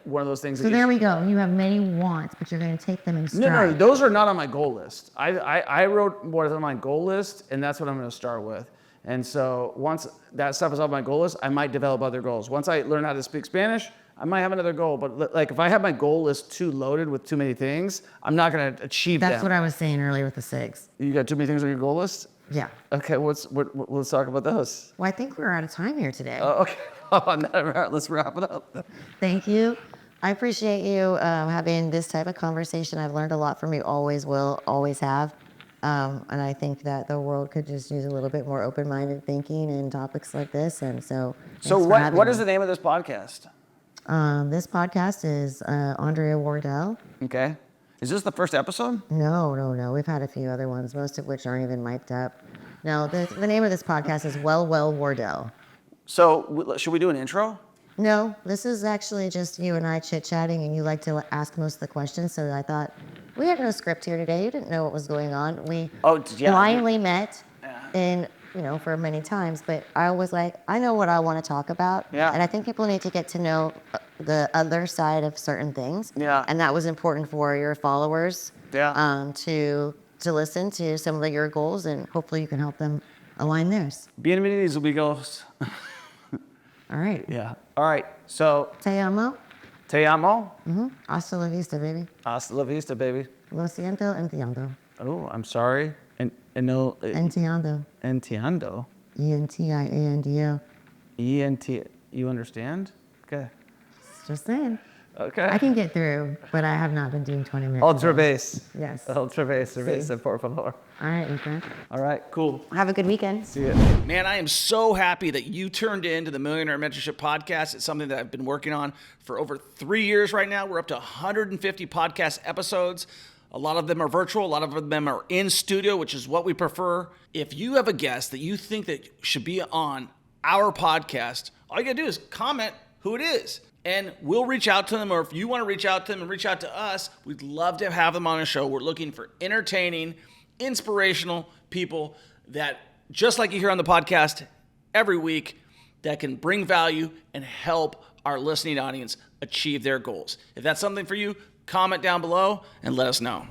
one of those things. So there we go. You have many wants, but you're going to take them in stride. No, those are not on my goal list. I wrote what is on my goal list, and that's what I'm going to start with. And so once that stuff is on my goal list, I might develop other goals. Once I learn how to speak Spanish, I might have another goal. But if I have my goal list too loaded with too many things, I'm not going to achieve them. That's what I was saying earlier with the SIGs. You got too many things on your goal list? Yeah. Okay, let's talk about those. Well, I think we're out of time here today. Okay. On that note, let's wrap it up. Thank you. I appreciate you having this type of conversation. I've learned a lot from you. Always will, always have. And I think that the world could just use a little bit more open-minded thinking in topics like this. And so what is the name of this podcast? This podcast is Andrea Wardell. Okay. Is this the first episode? No. We've had a few other ones, most of which aren't even mic'd up. No, the name of this podcast is Well Wardell. So should we do an intro? No, this is actually just you and I chit-chatting, and you like to ask most of the questions, so I thought, we had no script here today. You didn't know what was going on. We blindly met for many times, but I was like, I know what I want to talk about. Yeah. And I think people need to get to know the other side of certain things. Yeah. And that was important for your followers. Yeah. To listen to some of your goals, and hopefully you can help them align theirs. Bienvenidos, amigos. All right. Yeah. All right. So. Te amo. Te amo. Hasta la vista, baby. Hasta la vista, baby. Lo siento, entiendo. Oh, I'm sorry. No. Entiendo. Entiendo. E-N-T-I-A-N-D-O. E-N-T. You understand? Okay. Just saying. Okay. I can get through, but I have not been doing 20 minutes. Otra vez. Yes. Otra vez, cerveza, por favor. All right, Ethan. All right, cool. Have a good weekend. See ya. Man, I am so happy that you turned into the Millionaire Mentorship Podcast. It's something that I've been working on for over 3 years right now. We're up to 150 podcast episodes. A lot of them are virtual. A lot of them are in studio, which is what we prefer. If you have a guest that you think that should be on our podcast, all you gotta do is comment who it is. And we'll reach out to them, or if you want to reach out to them and reach out to us, we'd love to have them on a show. We're looking for entertaining, inspirational people that, just like you hear on the podcast every week, that can bring value and help our listening audience achieve their goals. If that's something for you, comment down below and let us know.